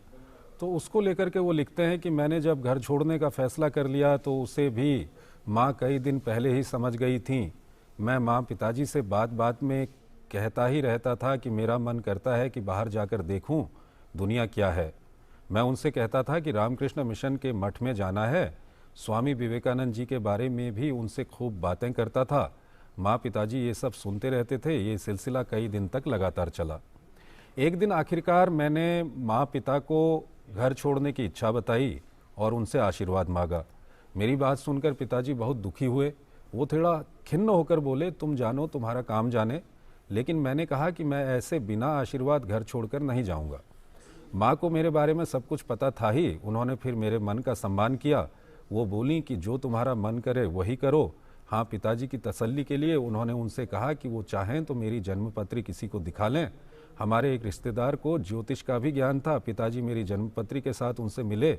तो उसको लेकर के वो लिखते हैं कि मैंने जब घर छोड़ने का फ़ैसला कर लिया तो उसे भी माँ कई दिन पहले ही समझ गई थी। मैं माँ पिताजी से बात बात में कहता ही रहता था कि मेरा मन करता है कि बाहर जाकर देखूं दुनिया क्या है। मैं उनसे कहता था कि रामकृष्ण मिशन के मठ में जाना है। स्वामी विवेकानंद जी के बारे में भी उनसे खूब बातें करता था। माँ पिताजी ये सब सुनते रहते थे। ये सिलसिला कई दिन तक लगातार चला। एक दिन आखिरकार मैंने माँ पिता को घर छोड़ने की इच्छा बताई और उनसे आशीर्वाद मांगा। मेरी बात सुनकर पिताजी बहुत दुखी हुए। वो थोड़ा खिन्न होकर बोले, तुम जानो, तुम्हारा काम जाने। लेकिन मैंने कहा कि मैं ऐसे बिना आशीर्वाद घर छोड़कर नहीं जाऊंगा। माँ को मेरे बारे में सब कुछ पता था ही। उन्होंने फिर मेरे मन का सम्मान किया। वो बोली कि जो तुम्हारा मन करे वही करो। हाँ, पिताजी की तसल्ली के लिए उन्होंने उनसे कहा कि वो चाहें तो मेरी जन्मपत्री किसी को दिखा लें। हमारे एक रिश्तेदार को ज्योतिष का भी ज्ञान था। पिताजी मेरी जन्मपत्री के साथ उनसे मिले।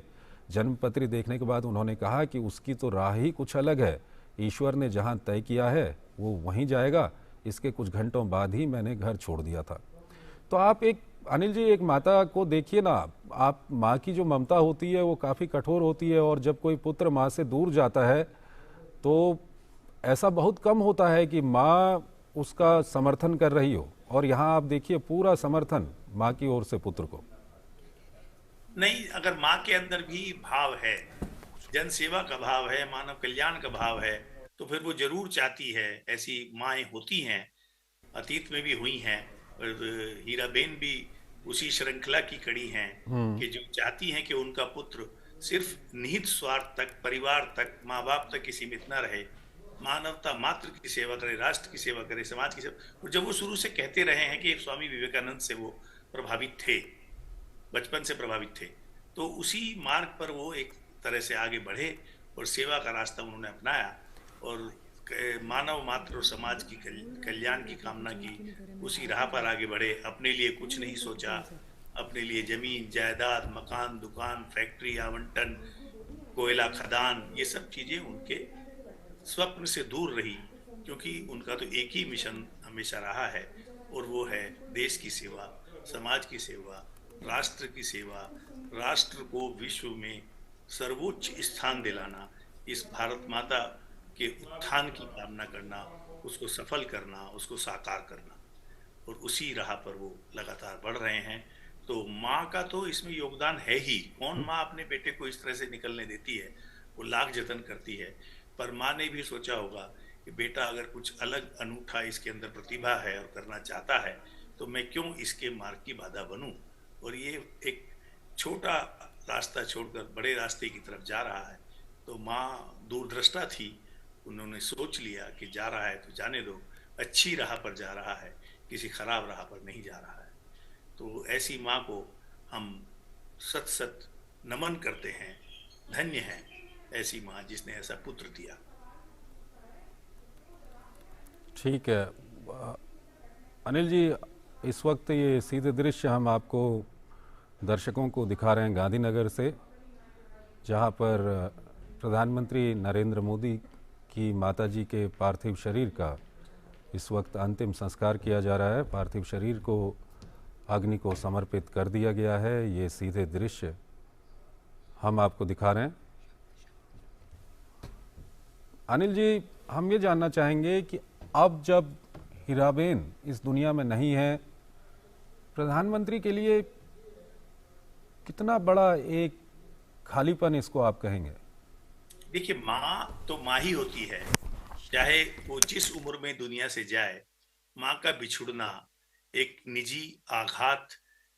जन्मपत्री देखने के बाद उन्होंने कहा कि उसकी तो राह ही कुछ अलग है। ईश्वर ने जहाँ तय किया है वो वहीं जाएगा, इसके कुछ घंटों बाद ही मैंने घर छोड़ दिया था। तो आप एक, अनिल जी, एक माता को देखिए ना, आप माँ की जो ममता होती है वो काफ़ी कठोर होती है, और जब कोई पुत्र माँ से दूर जाता है तो ऐसा बहुत कम होता है कि माँ उसका समर्थन कर रही हो, और यहाँ आप देखिए पूरा समर्थन माँ की ओर से पुत्र को। नहीं, अगर माँ के अंदर भी भाव है, जन सेवा का भाव है, मानव कल्याण का भाव है, तो फिर वो जरूर चाहती है। ऐसी माएँ होती हैं, अतीत में भी हुई हैं, और हीराबेन भी उसी श्रृंखला की कड़ी हैं, कि जो चाहती हैं कि उनका पुत्र सिर्फ निहित स्वार्थ तक, परिवार तक, माँ बाप तक ही सीमित न रहे, मानवता मात्र की सेवा करे, राष्ट्र की सेवा करे, समाज की सेवा। और जब वो शुरू से कहते रहे हैं कि स्वामी विवेकानंद से वो प्रभावित थे, बचपन से प्रभावित थे, तो उसी मार्ग पर वो एक तरह से आगे बढ़े और सेवा का रास्ता उन्होंने अपनाया, और मानव मात्र और समाज की कल्याण की कामना की, उसी राह पर आगे बढ़े। अपने लिए कुछ नहीं सोचा, अपने लिए जमीन जायदाद, मकान, दुकान, फैक्ट्री आवंटन, कोयला खदान, ये सब चीजें उनके स्वप्न से दूर रही, क्योंकि उनका तो एक ही मिशन हमेशा रहा है, और वो है देश की सेवा, समाज की सेवा, राष्ट्र की सेवा, राष्ट्र को विश्व में सर्वोच्च स्थान दिलाना, इस भारत माता के उत्थान की कामना करना, उसको सफल करना, उसको साकार करना, और उसी राह पर वो लगातार बढ़ रहे हैं। तो माँ का तो इसमें योगदान है ही। कौन माँ अपने बेटे को इस तरह से निकलने देती है? वो लाख जतन करती है, पर माँ ने भी सोचा होगा कि बेटा अगर कुछ अलग अनूठा इसके अंदर प्रतिभा है और करना चाहता है, तो मैं क्यों इसके मार्ग की बाधा बनूं? और ये एक छोटा रास्ता छोड़कर बड़े रास्ते की तरफ जा रहा है। तो माँ दूरदृष्टा थी, उन्होंने सोच लिया कि जा रहा है तो जाने दो, अच्छी राह पर जा रहा है, किसी खराब राह पर नहीं जा रहा है। तो ऐसी माँ को हम सत सत नमन करते हैं। धन्य है ऐसी माँ जिसने ऐसा पुत्र दिया। ठीक है अनिल जी, इस वक्त ये सीधे दृश्य हम आपको, दर्शकों को दिखा रहे हैं गांधीनगर से, जहां पर प्रधानमंत्री नरेंद्र मोदी की माताजी के पार्थिव शरीर का इस वक्त अंतिम संस्कार किया जा रहा है। पार्थिव शरीर को अग्नि को समर्पित कर दिया गया है। ये सीधे दृश्य हम आपको दिखा रहे हैं। अनिल जी, हम ये जानना चाहेंगे कि अब जब हीराबेन इस दुनिया में नहीं है, प्रधानमंत्री के लिए कितना बड़ा एक खालीपन इसको आप कहेंगे? देखिए, माँ तो माँ ही होती है, चाहे वो जिस उम्र में दुनिया से जाए। माँ का बिछुड़ना एक निजी आघात,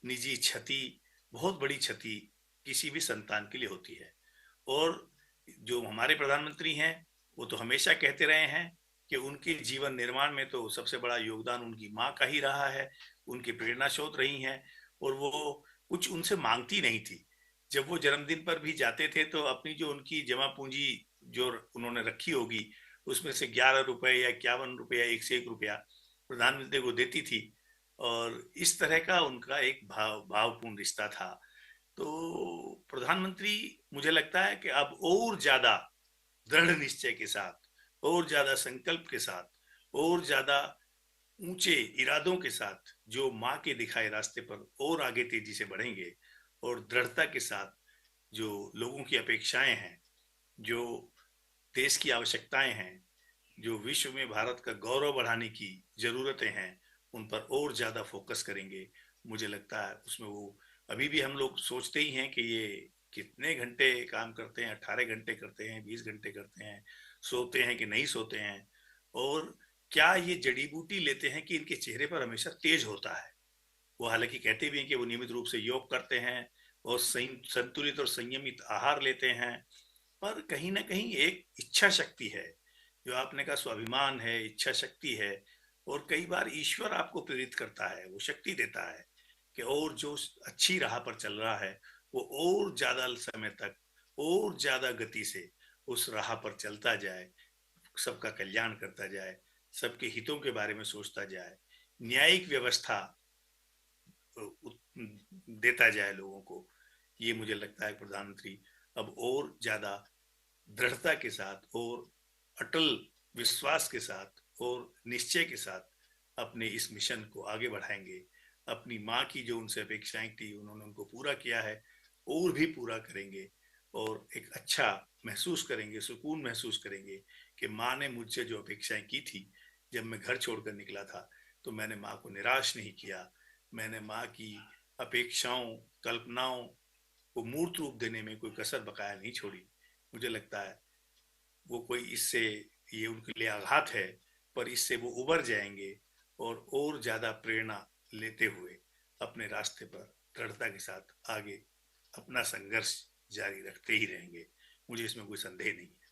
निजी क्षति, बहुत बड़ी क्षति किसी भी संतान के लिए होती है। और जो हमारे प्रधानमंत्री हैं, वो तो हमेशा कहते रहे हैं कि उनके जीवन निर्माण में तो सबसे बड़ा योगदान उनकी माँ का ही रहा है, उनकी प्रेरणा स्रोत रही हैं। और वो कुछ उनसे मांगती नहीं थी। जब वो जन्मदिन पर भी जाते थे तो अपनी जो उनकी जमा पूंजी जो उन्होंने रखी होगी, उसमें से 11 रुपए या 51 रुपए या 101 रुपया प्रधानमंत्री को देती थी। और इस तरह का उनका एक भावपूर्ण रिश्ता था। तो प्रधानमंत्री, मुझे लगता है कि अब और ज्यादा दृढ़ निश्चय के साथ, और ज्यादा संकल्प के साथ, और ज्यादा ऊंचे इरादों के साथ जो माँ के दिखाए रास्ते पर और आगे तेजी से बढ़ेंगे, और दृढ़ता के साथ जो लोगों की अपेक्षाएं हैं, जो देश की आवश्यकताएं हैं, जो विश्व में भारत का गौरव बढ़ाने की जरूरतें हैं, उन पर और ज्यादा फोकस करेंगे। मुझे लगता है उसमें वो, अभी भी हम लोग सोचते ही हैं कि ये कितने घंटे काम करते हैं, 18 घंटे करते हैं, 20 घंटे करते हैं, सोते हैं कि नहीं सोते हैं, और क्या ये जड़ी बूटी लेते हैं कि इनके चेहरे पर हमेशा तेज होता है। वो हालांकि कहते भी हैं कि वो नियमित रूप से योग करते हैं और संतुलित और संयमित आहार लेते हैं, पर कहीं ना कहीं एक इच्छा शक्ति है, जो आपने कहा स्वाभिमान है, इच्छा शक्ति है। और कई बार ईश्वर आपको प्रेरित करता है, वो शक्ति देता है कि और जो अच्छी राह पर चल रहा है, वो और ज्यादा समय तक, और ज्यादा गति से उस राह पर चलता जाए, सबका कल्याण करता जाए, सबके हितों के बारे में सोचता जाए, न्यायिक व्यवस्था देता जाए लोगों को। ये मुझे लगता है प्रधानमंत्री अब और ज्यादा दृढ़ता के साथ और अटल विश्वास के साथ और निश्चय के साथ अपने इस मिशन को आगे बढ़ाएंगे। अपनी माँ की जो उनसे अपेक्षाएं थी उन्होंने उनको पूरा किया है और भी पूरा करेंगे, और एक अच्छा महसूस करेंगे, सुकून महसूस करेंगे कि माँ ने मुझसे जो अपेक्षाएं की थी जब मैं घर छोड़कर निकला था, तो मैंने माँ को निराश नहीं किया। मैंने माँ की अपेक्षाओं, कल्पनाओं को मूर्त रूप देने में कोई कसर बकाया नहीं छोड़ी। मुझे लगता है वो कोई इससे, ये उनके लिए आघात है, पर इससे वो उबर जाएंगे और ज्यादा प्रेरणा लेते हुए अपने रास्ते पर दृढ़ता के साथ आगे अपना संघर्ष जारी रखते ही रहेंगे। मुझे इसमें कोई संदेह नहीं है।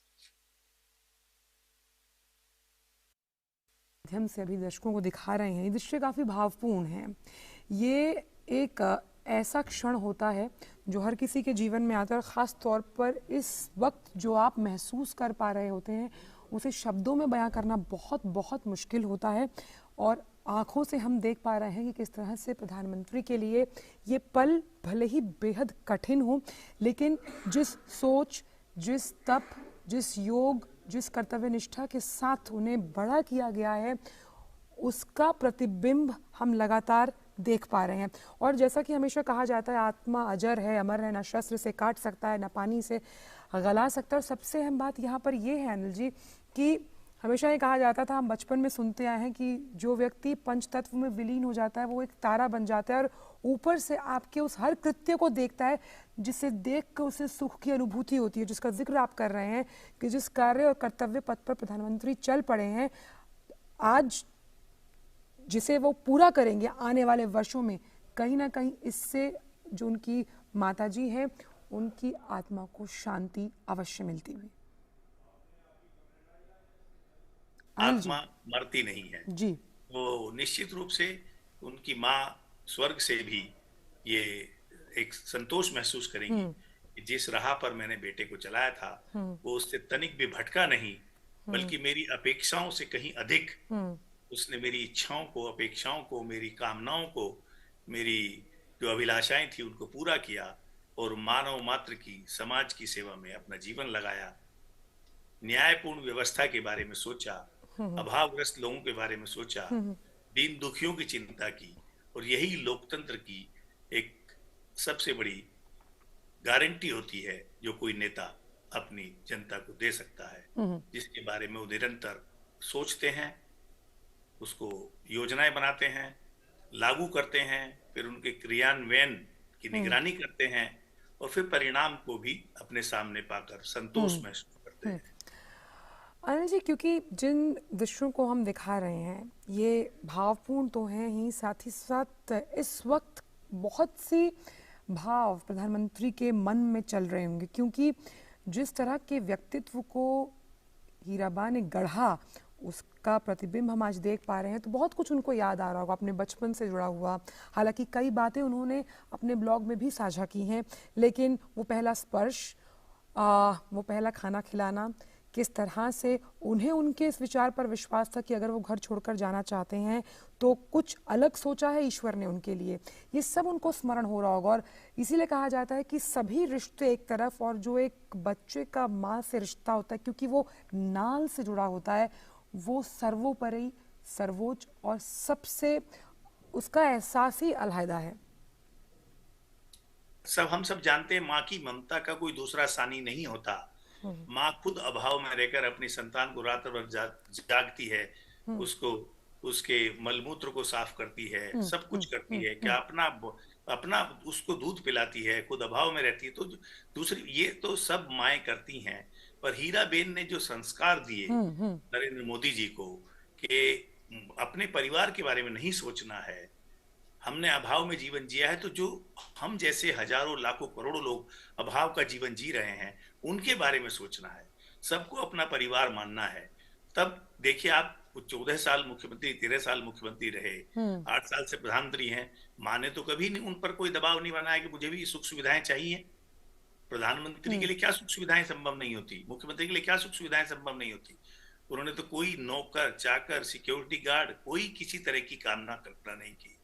माध्यम से अभी दर्शकों को दिखा रहे हैं, ये दृश्य काफ़ी भावपूर्ण है। ये एक ऐसा क्षण होता है जो हर किसी के जीवन में आता है, और ख़ास तौर पर इस वक्त जो आप महसूस कर पा रहे होते हैं उसे शब्दों में बयां करना बहुत बहुत मुश्किल होता है। और आँखों से हम देख पा रहे हैं कि किस तरह से प्रधानमंत्री के लिए ये पल भले ही बेहद कठिन हो, लेकिन जिस सोच, जिस तप, जिस योग, जिस कर्तव्य निष्ठा के साथ उन्हें बड़ा किया गया है, उसका प्रतिबिंब हम लगातार देख पा रहे हैं। और जैसा कि हमेशा कहा जाता है, आत्मा अजर है, अमर है, ना शस्त्र से काट सकता है, ना पानी से गला सकता है। और सबसे अहम बात यहाँ पर ये है अनिल जी कि हमेशा ये कहा जाता था, हम बचपन में सुनते आए हैं कि जो व्यक्ति पंच तत्व में विलीन हो जाता है वो एक तारा बन जाता है, और ऊपर से आपके उस हर कृत्य को देखता है जिसे देख कर उसे सुख की अनुभूति होती है, जिसका जिक्र आप कर रहे हैं कि जिस कार्य और कर्तव्य पथ पर प्रधानमंत्री चल पड़े हैं आज, जिसे वो पूरा करेंगे आने वाले वर्षों में, कहीं ना कहीं इससे जो उनकी माताजी हैं उनकी आत्मा को शांति अवश्य मिलती हुई। आत्मा मरती नहीं है जी, वो निश्चित रूप से उनकी माँ स्वर्ग से भी ये एक संतोष महसूस करेंगी कि जिस राह पर मैंने बेटे को चलाया था वो उससे तनिक भी भटका नहीं, बल्कि मेरी अपेक्षाओं से कहीं अधिक उसने मेरी इच्छाओं को, अपेक्षाओं को, मेरी कामनाओं को, मेरी जो अभिलाषाएं थी उनको पूरा किया, और मानव मात्र की, समाज की सेवा में अपना जीवन लगाया। न्यायपूर्ण व्यवस्था के बारे में सोचा, अभावग्रस्त लोगों के बारे में सोचा, दीन दुखियों की चिंता की, और यही लोकतंत्र की एक सबसे बड़ी गारंटी होती है जो कोई नेता अपनी जनता को दे सकता है, जिसके बारे में वो निरंतर सोचते हैं, उसको योजनाएं बनाते हैं, लागू करते हैं, फिर उनके क्रियान्वयन की निगरानी करते हैं, और फिर परिणाम को भी अपने सामने पाकर संतोष महसूस करते हैं। अनिल जी, क्योंकि जिन दृश्यों को हम दिखा रहे हैं ये भावपूर्ण तो हैं ही, साथ ही साथ इस वक्त बहुत सी भाव प्रधानमंत्री के मन में चल रहे होंगे, क्योंकि जिस तरह के व्यक्तित्व को हीराबा ने गढ़ा उसका प्रतिबिंब हम आज देख पा रहे हैं, तो बहुत कुछ उनको याद आ रहा होगा अपने बचपन से जुड़ा हुआ। हालांकि कई बातें उन्होंने अपने ब्लॉग में भी साझा की हैं, लेकिन वो पहला स्पर्श, वो पहला खाना खिलाना, किस तरह से उन्हें उनके इस विचार पर विश्वास था कि अगर वो घर छोड़कर जाना चाहते हैं तो कुछ अलग सोचा है ईश्वर ने उनके लिए, ये सब उनको स्मरण हो रहा होगा। और इसीलिए कहा जाता है कि सभी रिश्ते एक तरफ, और जो एक बच्चे का माँ से रिश्ता होता है क्योंकि वो नाल से जुड़ा होता है, वो सर्वोपरि, सर्वोच्च और सबसे उसका एहसास ही अलहदा है। हम सब जानते हैं माँ की ममता का कोई दूसरा सानी नहीं होता। माँ खुद अभाव में रहकर अपनी संतान को रात भर जागती है, उसको, उसके मलमूत्र को साफ करती है, सब कुछ करती है, क्या अपना उसको दूध पिलाती है, खुद अभाव में रहती है। तो दूसरी ये तो सब माएँ करती हैं, पर हीराबेन ने जो संस्कार दिए नरेंद्र मोदी जी को कि अपने परिवार के बारे में नहीं सोचना है, हमने अभाव में जीवन जिया है, तो जो हम जैसे हजारों लाखों करोड़ों लोग अभाव का जीवन जी रहे हैं उनके बारे में सोचना है, सबको अपना परिवार मानना है। तब देखिए आप 14 साल मुख्यमंत्री, 13 साल मुख्यमंत्री रहे, 8 साल से प्रधानमंत्री हैं, माँ ने तो कभी नहीं उन पर कोई दबाव नहीं बनाया कि मुझे भी सुख सुविधाएं चाहिए। प्रधानमंत्री के लिए क्या सुख सुविधाएं संभव नहीं होती, मुख्यमंत्री के लिए क्या सुख सुविधाएं संभव नहीं होती। उन्होंने तो कोई नौकर चाकर, सिक्योरिटी गार्ड, कोई किसी तरह की कामना कल्पना नहीं की।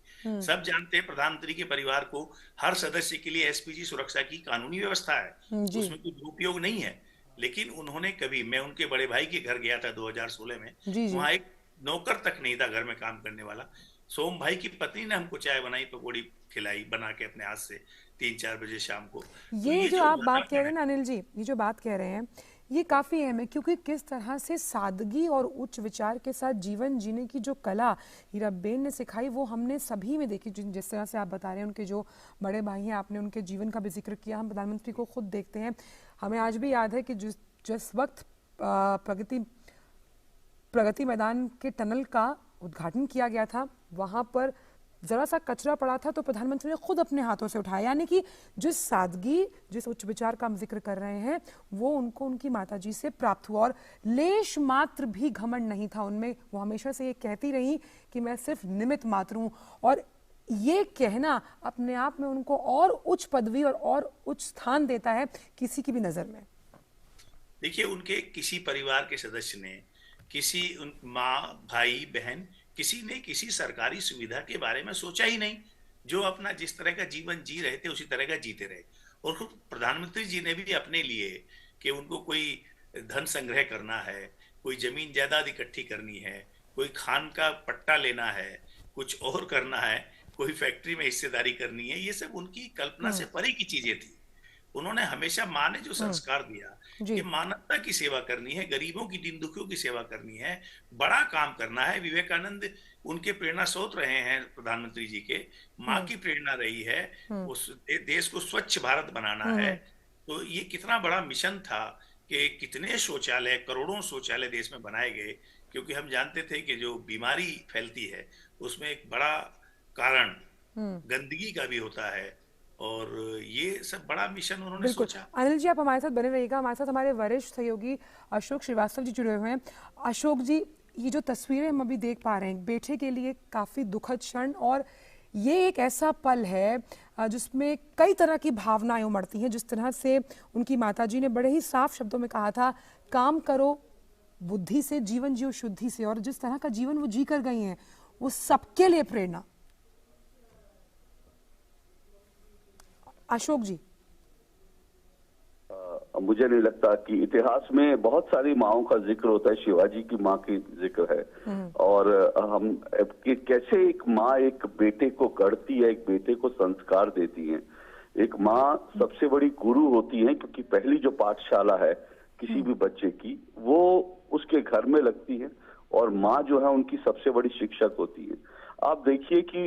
सब जानते हैं प्रधानमंत्री के परिवार को हर सदस्य के लिए एसपीजी सुरक्षा की कानूनी व्यवस्था है, उसमें कोई दुरुपयोग नहीं है। लेकिन उन्होंने कभी, मैं उनके बड़े भाई के घर गया था 2016 में, जी जी। वहां एक नौकर तक नहीं था घर में काम करने वाला। सोम भाई की पत्नी ने हमको चाय बनाई, पकौड़ी खिलाई बना के अपने हाथ से 3-4 बजे शाम को। तो ये ये जो जो आप बात कह लगाव रहे हैं ना अनिल जी, ये जो बात कह रहे हैं ये काफ़ी अहम है, क्योंकि किस तरह से सादगी और उच्च विचार के साथ जीवन जीने की जो कला हीराबेन ने सिखाई वो हमने सभी में देखी। जिस तरह से आप बता रहे हैं उनके जो बड़े भाई हैं, आपने उनके जीवन का भी जिक्र किया, हम प्रधानमंत्री को खुद देखते हैं। हमें आज भी याद है कि जिस वक्त प्रगति मैदान के टनल का उद्घाटन किया गया था, वहां पर जरा सा कचरा पड़ा था तो प्रधानमंत्री ने खुद अपने हाथों से उठाया। यानी कि जिस सादगी, जिस उच्च विचार का हम जिक्र कर रहे हैं, वो उनको उनकी माताजी से प्राप्त हुआ और लेश मात्र भी घमंड नहीं था उनमें। वो हमेशा से ये कहती रही कि मैं सिर्फ निमित्त मात्र हूं, और ये कहना अपने आप में उनको और उच्च पदवी और उच्च स्थान देता है किसी की भी नजर में। देखिए, उनके किसी परिवार के सदस्य ने, किसी उन माँ भाई बहन, किसी ने किसी सरकारी सुविधा के बारे में सोचा ही नहीं। जो अपना जिस तरह का जीवन जी रहे थे उसी तरह का जीते रहे। और खुद प्रधानमंत्री जी ने भी अपने लिए कि उनको कोई धन संग्रह करना है, कोई जमीन जायदाद इकट्ठी करनी है, कोई खान का पट्टा लेना है, कुछ और करना है, कोई फैक्ट्री में हिस्सेदारी करनी है, ये सब उनकी कल्पना से परे की चीजें थी। उन्होंने हमेशा, माँ ने जो संस्कार दिया कि जी। मानवता की सेवा करनी है, गरीबों की, दीन दुखियों की सेवा करनी है, बड़ा काम करना है। विवेकानंद उनके प्रेरणा स्रोत रहे हैं प्रधानमंत्री जी के, माँ की प्रेरणा रही है। उस देश को स्वच्छ भारत बनाना है। तो ये कितना बड़ा मिशन था कि कितने शौचालय, करोड़ों शौचालय देश में बनाए गए। क्योंकि हम जानते थे कि जो बीमारी फैलती है उसमें एक बड़ा कारण गंदगी का भी होता है। और ये सब बड़ा मिशन उन्होंने बिल्कुल। सोचा। अनिल जी, आप हमारे साथ बने रहिएगा। हमारे साथ हमारे वरिष्ठ सहयोगी अशोक श्रीवास्तव जी जुड़े हुए हैं। अशोक जी, ये जो तस्वीरें हम अभी देख पा रहे हैं, बेटे के लिए काफ़ी दुखद क्षण, और ये एक ऐसा पल है जिसमें कई तरह की भावनाएं उमड़ती हैं। जिस तरह से उनकी माताजी ने बड़े ही साफ शब्दों में कहा था, काम करो बुद्धि से, जीवन जियो शुद्धि से, और जिस तरह का जीवन वो जी कर गई हैं वो सबके लिए प्रेरणा। अशोक जी, मुझे नहीं लगता कि इतिहास में बहुत सारी माओं का जिक्र होता है, शिवाजी की माँ की जिक्र है। और हम कि कैसे एक माँ एक बेटे को गढ़ती है, एक बेटे को संस्कार देती है। एक माँ सबसे बड़ी गुरु होती है, क्योंकि पहली जो पाठशाला है किसी भी बच्चे की वो उसके घर में लगती है, और माँ जो है उनकी सबसे बड़ी शिक्षक होती है। आप देखिए कि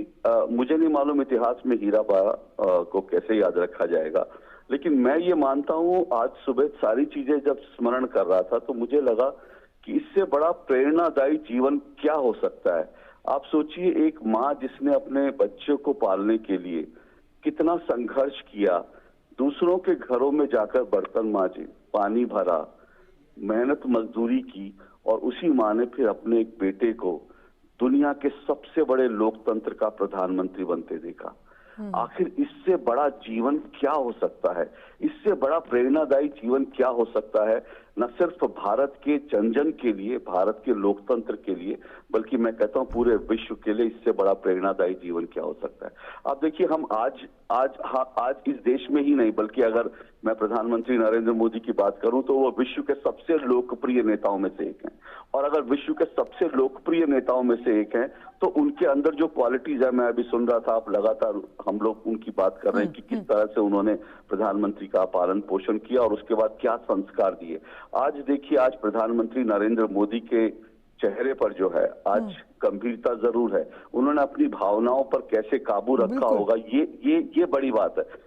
मुझे नहीं मालूम इतिहास में हीराबा को कैसे याद रखा जाएगा, लेकिन मैं ये मानता हूँ, आज सुबह सारी चीजें जब स्मरण कर रहा था तो मुझे लगा कि इससे बड़ा प्रेरणादायी जीवन क्या हो सकता है। आप सोचिए, एक माँ जिसने अपने बच्चे को पालने के लिए कितना संघर्ष किया, दूसरों के घरों में जाकर बर्तन मांजे, पानी भरा, मेहनत मजदूरी की, और उसी माँ ने फिर अपने एक बेटे को दुनिया के सबसे बड़े लोकतंत्र का प्रधानमंत्री बनते देखा। आखिर इससे बड़ा जीवन क्या हो सकता है? इससे बड़ा प्रेरणादायी जीवन क्या हो सकता है? न सिर्फ भारत के जन जन के लिए, भारत के लोकतंत्र के लिए, बल्कि मैं कहता हूं पूरे विश्व के लिए इससे बड़ा प्रेरणादायी जीवन क्या हो सकता है? आप देखिए, हम आज इस देश में ही नहीं, बल्कि अगर मैं प्रधानमंत्री नरेंद्र मोदी की बात करूं तो वो विश्व के सबसे लोकप्रिय नेताओं में से एक हैं। और अगर विश्व के सबसे लोकप्रिय नेताओं में से एक हैं तो उनके अंदर जो क्वालिटीज है, मैं अभी सुन रहा था, आप लगातार हम लोग उनकी बात कर रहे हैं कि किस तरह से उन्होंने प्रधानमंत्री का पालन पोषण किया और उसके बाद क्या संस्कार दिए। आज देखिए, आज प्रधानमंत्री नरेंद्र मोदी के चेहरे पर जो है आज गंभीरता जरूर है। उन्होंने अपनी भावनाओं पर कैसे काबू रखा होगा, ये बड़ी बात है।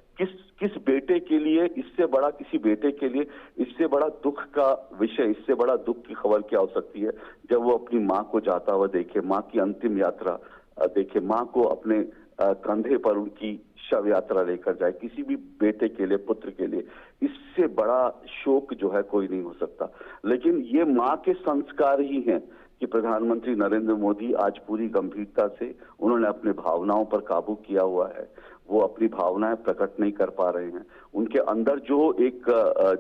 किस बेटे के लिए, इससे बड़ा किसी बेटे के लिए इससे बड़ा दुख का विषय, इससे बड़ा दुख की खबर क्या हो सकती है जब वो अपनी माँ को जाता हुआ देखे, माँ की अंतिम यात्रा देखे, माँ को अपने कंधे पर उनकी शव यात्रा लेकर जाए। किसी भी बेटे के लिए, पुत्र के लिए इससे बड़ा शोक जो है कोई नहीं हो सकता। लेकिन ये माँ के संस्कार ही हैं कि प्रधानमंत्री नरेंद्र मोदी आज पूरी गंभीरता से उन्होंने अपने भावनाओं पर काबू किया हुआ है। वो अपनी भावनाएं प्रकट नहीं कर पा रहे हैं। उनके अंदर जो एक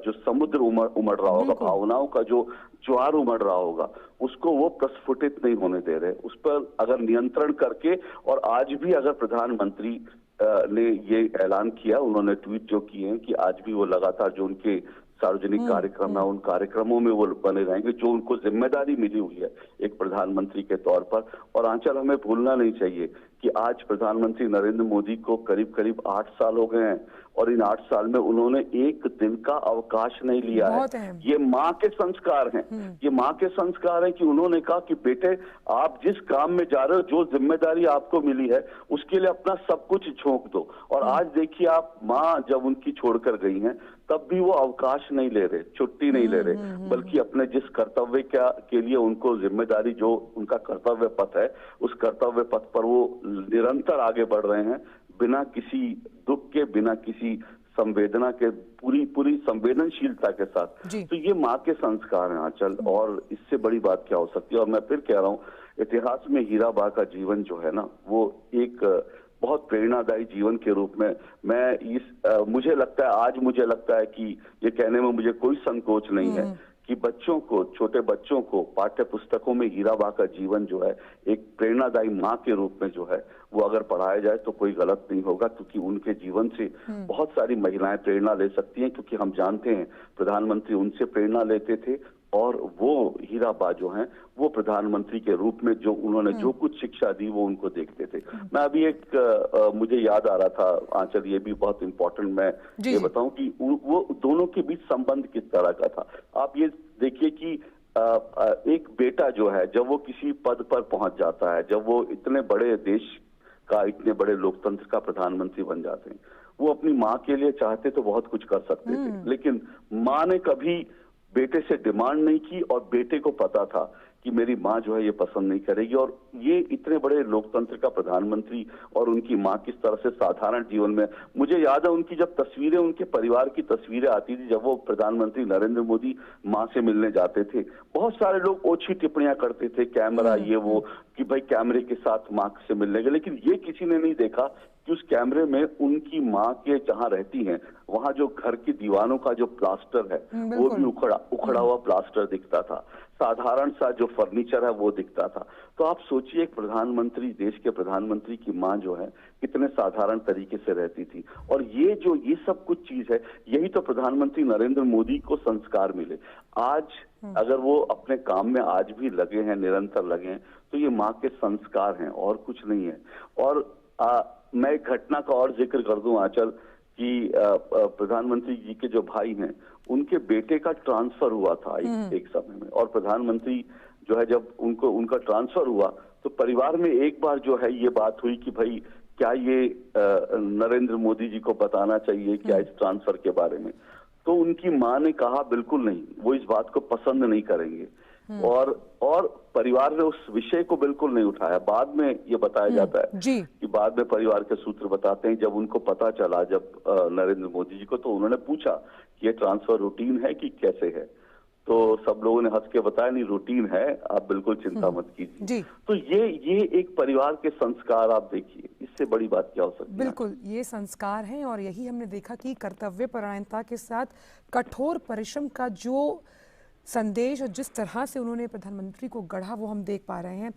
जो समुद्र उमड़ रहा होगा, भावनाओं का जो ज्वार उमड़ रहा होगा, उसको वो प्रस्फुटित नहीं होने दे रहे। उस पर अगर नियंत्रण करके, और आज भी अगर प्रधानमंत्री ने ये ऐलान किया, उन्होंने ट्वीट जो किए हैं कि आज भी वो लगातार जो उनके सार्वजनिक कार्यक्रम है, उन कार्यक्रमों में वो बने रहेंगे जो उनको जिम्मेदारी मिली हुई है एक प्रधानमंत्री के तौर पर। और आंचल, हमें भूलना नहीं चाहिए कि आज प्रधानमंत्री नरेंद्र मोदी को करीब करीब 8 साल हो गए हैं और इन 8 साल में उन्होंने एक दिन का अवकाश नहीं लिया है। ये माँ के संस्कार हैं, ये माँ के संस्कार हैं कि उन्होंने कहा कि बेटे आप जिस काम में जा रहे हो, जो जिम्मेदारी आपको मिली है उसके लिए अपना सब कुछ झोंक दो। और आज देखिए आप, माँ जब उनकी छोड़कर गई हैं तब भी वो अवकाश नहीं ले रहे, छुट्टी नहीं ले रहे, बल्कि अपने जिस कर्तव्य के लिए उनको जिम्मेदारी, जो उनका कर्तव्य पथ है, उस कर्तव्य पथ पर वो निरंतर आगे बढ़ रहे हैं, बिना किसी दुख के, बिना किसी संवेदना के, पूरी संवेदनशीलता के साथ। तो ये माँ के संस्कार हैं आंचल, और इससे बड़ी बात क्या हो सकती है। और मैं फिर कह रहा हूँ, इतिहास में हीरा बा का जीवन जो है ना, वो एक बहुत प्रेरणादायी जीवन के रूप में मैं मुझे लगता है कि ये कहने में मुझे कोई संकोच नहीं है कि बच्चों को, छोटे बच्चों को पाठ्य पुस्तकों में हीरा बा का जीवन जो है एक प्रेरणादायी माँ के रूप में जो है वो अगर पढ़ाया जाए तो कोई गलत नहीं होगा, क्योंकि उनके जीवन से बहुत सारी महिलाएं प्रेरणा ले सकती हैं। क्योंकि हम जानते हैं प्रधानमंत्री उनसे प्रेरणा लेते थे, और वो हीरा बा जो हैं वो प्रधानमंत्री के रूप में जो उन्होंने जो कुछ शिक्षा दी वो उनको देखते थे। मैं अभी मुझे याद आ रहा था आंचल, ये भी बहुत इंपॉर्टेंट, मैं ये बताऊं कि वो दोनों के बीच संबंध किस तरह का था। आप ये देखिए कि एक बेटा जो है जब वो किसी पद पर पहुंच जाता है, जब वो इतने बड़े देश का, इतने बड़े लोकतंत्र का प्रधानमंत्री बन जाते हैं, वो अपनी माँ के लिए चाहते तो बहुत कुछ कर सकते थे, लेकिन माँ ने कभी बेटे से डिमांड नहीं की, और बेटे को पता था कि मेरी माँ जो है ये पसंद नहीं करेगी। और ये इतने बड़े लोकतंत्र का प्रधानमंत्री और उनकी माँ किस तरह से साधारण जीवन में, मुझे याद है उनकी जब तस्वीरें, उनके परिवार की तस्वीरें आती थी जब वो प्रधानमंत्री नरेंद्र मोदी माँ से मिलने जाते थे, बहुत सारे लोग ओछी टिप्पणियां करते थे, कैमरा ये वो, कि भाई कैमरे के साथ माँ से मिलने गए, लेकिन ये किसी ने नहीं देखा कि उस कैमरे में उनकी माँ के जहाँ रहती हैं वहां जो घर की दीवारों का जो प्लास्टर है वो भी उखड़ा हुआ प्लास्टर दिखता था, साधारण सा जो फर्नीचर है वो दिखता था। तो आप सोचिए एक प्रधानमंत्री, देश के प्रधानमंत्री की माँ जो है कितने साधारण तरीके से रहती थी। और ये सब कुछ चीज है, यही तो प्रधानमंत्री नरेंद्र मोदी को संस्कार मिले। आज अगर वो अपने काम में आज भी लगे हैं, निरंतर लगे हैं, तो ये माँ के संस्कार हैं और कुछ नहीं है। और मैं एक घटना का और जिक्र कर दूं आंचल कि प्रधानमंत्री जी के जो भाई हैं उनके बेटे का ट्रांसफर हुआ था एक समय में, और प्रधानमंत्री जो है जब उनका ट्रांसफर हुआ तो परिवार में एक बार जो है ये बात हुई कि भाई क्या ये नरेंद्र मोदी जी को बताना चाहिए क्या इस ट्रांसफर के बारे में। तो उनकी माँ ने कहा बिल्कुल नहीं, वो इस बात को पसंद नहीं करेंगे, और परिवार ने उस विषय को बिल्कुल नहीं उठाया। बाद में ये बताया जाता है कि बाद में परिवार के सूत्र बताते हैं जब उनको पता चला, जब नरेंद्र मोदी जी को, तो उन्होंने पूछा कि ये ट्रांसफर रूटीन है कि कैसे है, तो सब लोगों ने हंस के बताया नहीं रूटीन है, आप बिल्कुल चिंता मत कीजिए। तो ये एक परिवार के संस्कार आप देखिए, इससे बड़ी बात क्या हो सकती है। बिल्कुल ये संस्कार हैं, और यही हमने देखा कि कर्तव्य परायणता के साथ कठोर परिश्रम का जो संदेश और जिस तरह से उन्होंने प्रधानमंत्री को गढ़ा वो हम देख पा रहे हैं।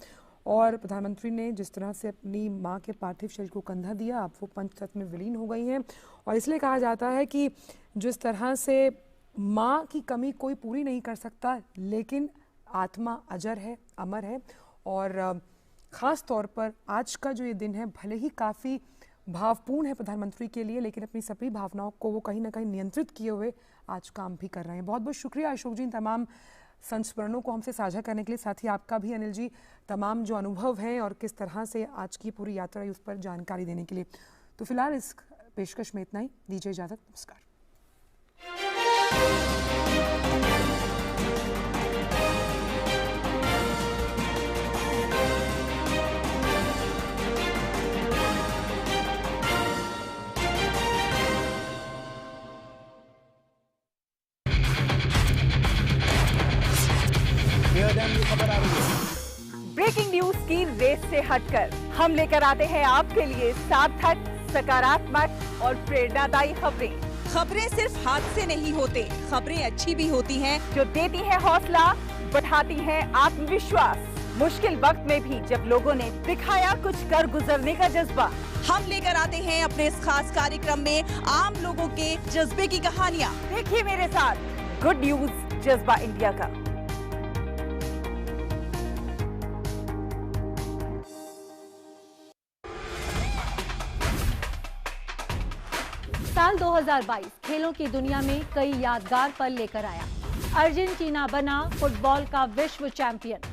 और प्रधानमंत्री ने जिस तरह से अपनी मां के पार्थिव शरीर को कंधा दिया, अब वो पंचतत्व में विलीन हो गई हैं। और इसलिए कहा जाता है कि जिस तरह से माँ की कमी कोई पूरी नहीं कर सकता, लेकिन आत्मा अजर है, अमर है। और ख़ास तौर पर आज का जो ये दिन है भले ही काफ़ी भावपूर्ण है प्रधानमंत्री के लिए, लेकिन अपनी सभी भावनाओं को वो कहीं ना कहीं नियंत्रित किए हुए आज काम भी कर रहे हैं। बहुत बहुत शुक्रिया अशोक जी, तमाम संस्मरणों को हमसे साझा करने के लिए। साथ ही आपका भी अनिल जी, तमाम जो अनुभव हैं और किस तरह से आज की पूरी यात्रा है उस पर जानकारी देने के लिए। तो फिलहाल इस पेशकश में इतना ही, दीजिए इजाज़त, नमस्कार। ब्रेकिंग न्यूज की रेस से हटकर हम लेकर आते हैं आपके लिए सार्थक, सकारात्मक और प्रेरणादायी खबरें। खबरें सिर्फ हादसे नहीं होते, खबरें अच्छी भी होती हैं जो देती हैं हौसला, बढ़ाती हैं आत्मविश्वास। मुश्किल वक्त में भी जब लोगों ने दिखाया कुछ कर गुजरने का जज्बा, हम लेकर आते हैं अपने इस खास कार्यक्रम में आम लोगों के जज्बे की कहानियाँ। देखिए मेरे साथ गुड न्यूज जज्बा इंडिया का। साल 2022 खेलों की दुनिया में कई यादगार पल लेकर आया। अर्जेंटीना बना फुटबॉल का विश्व चैंपियन।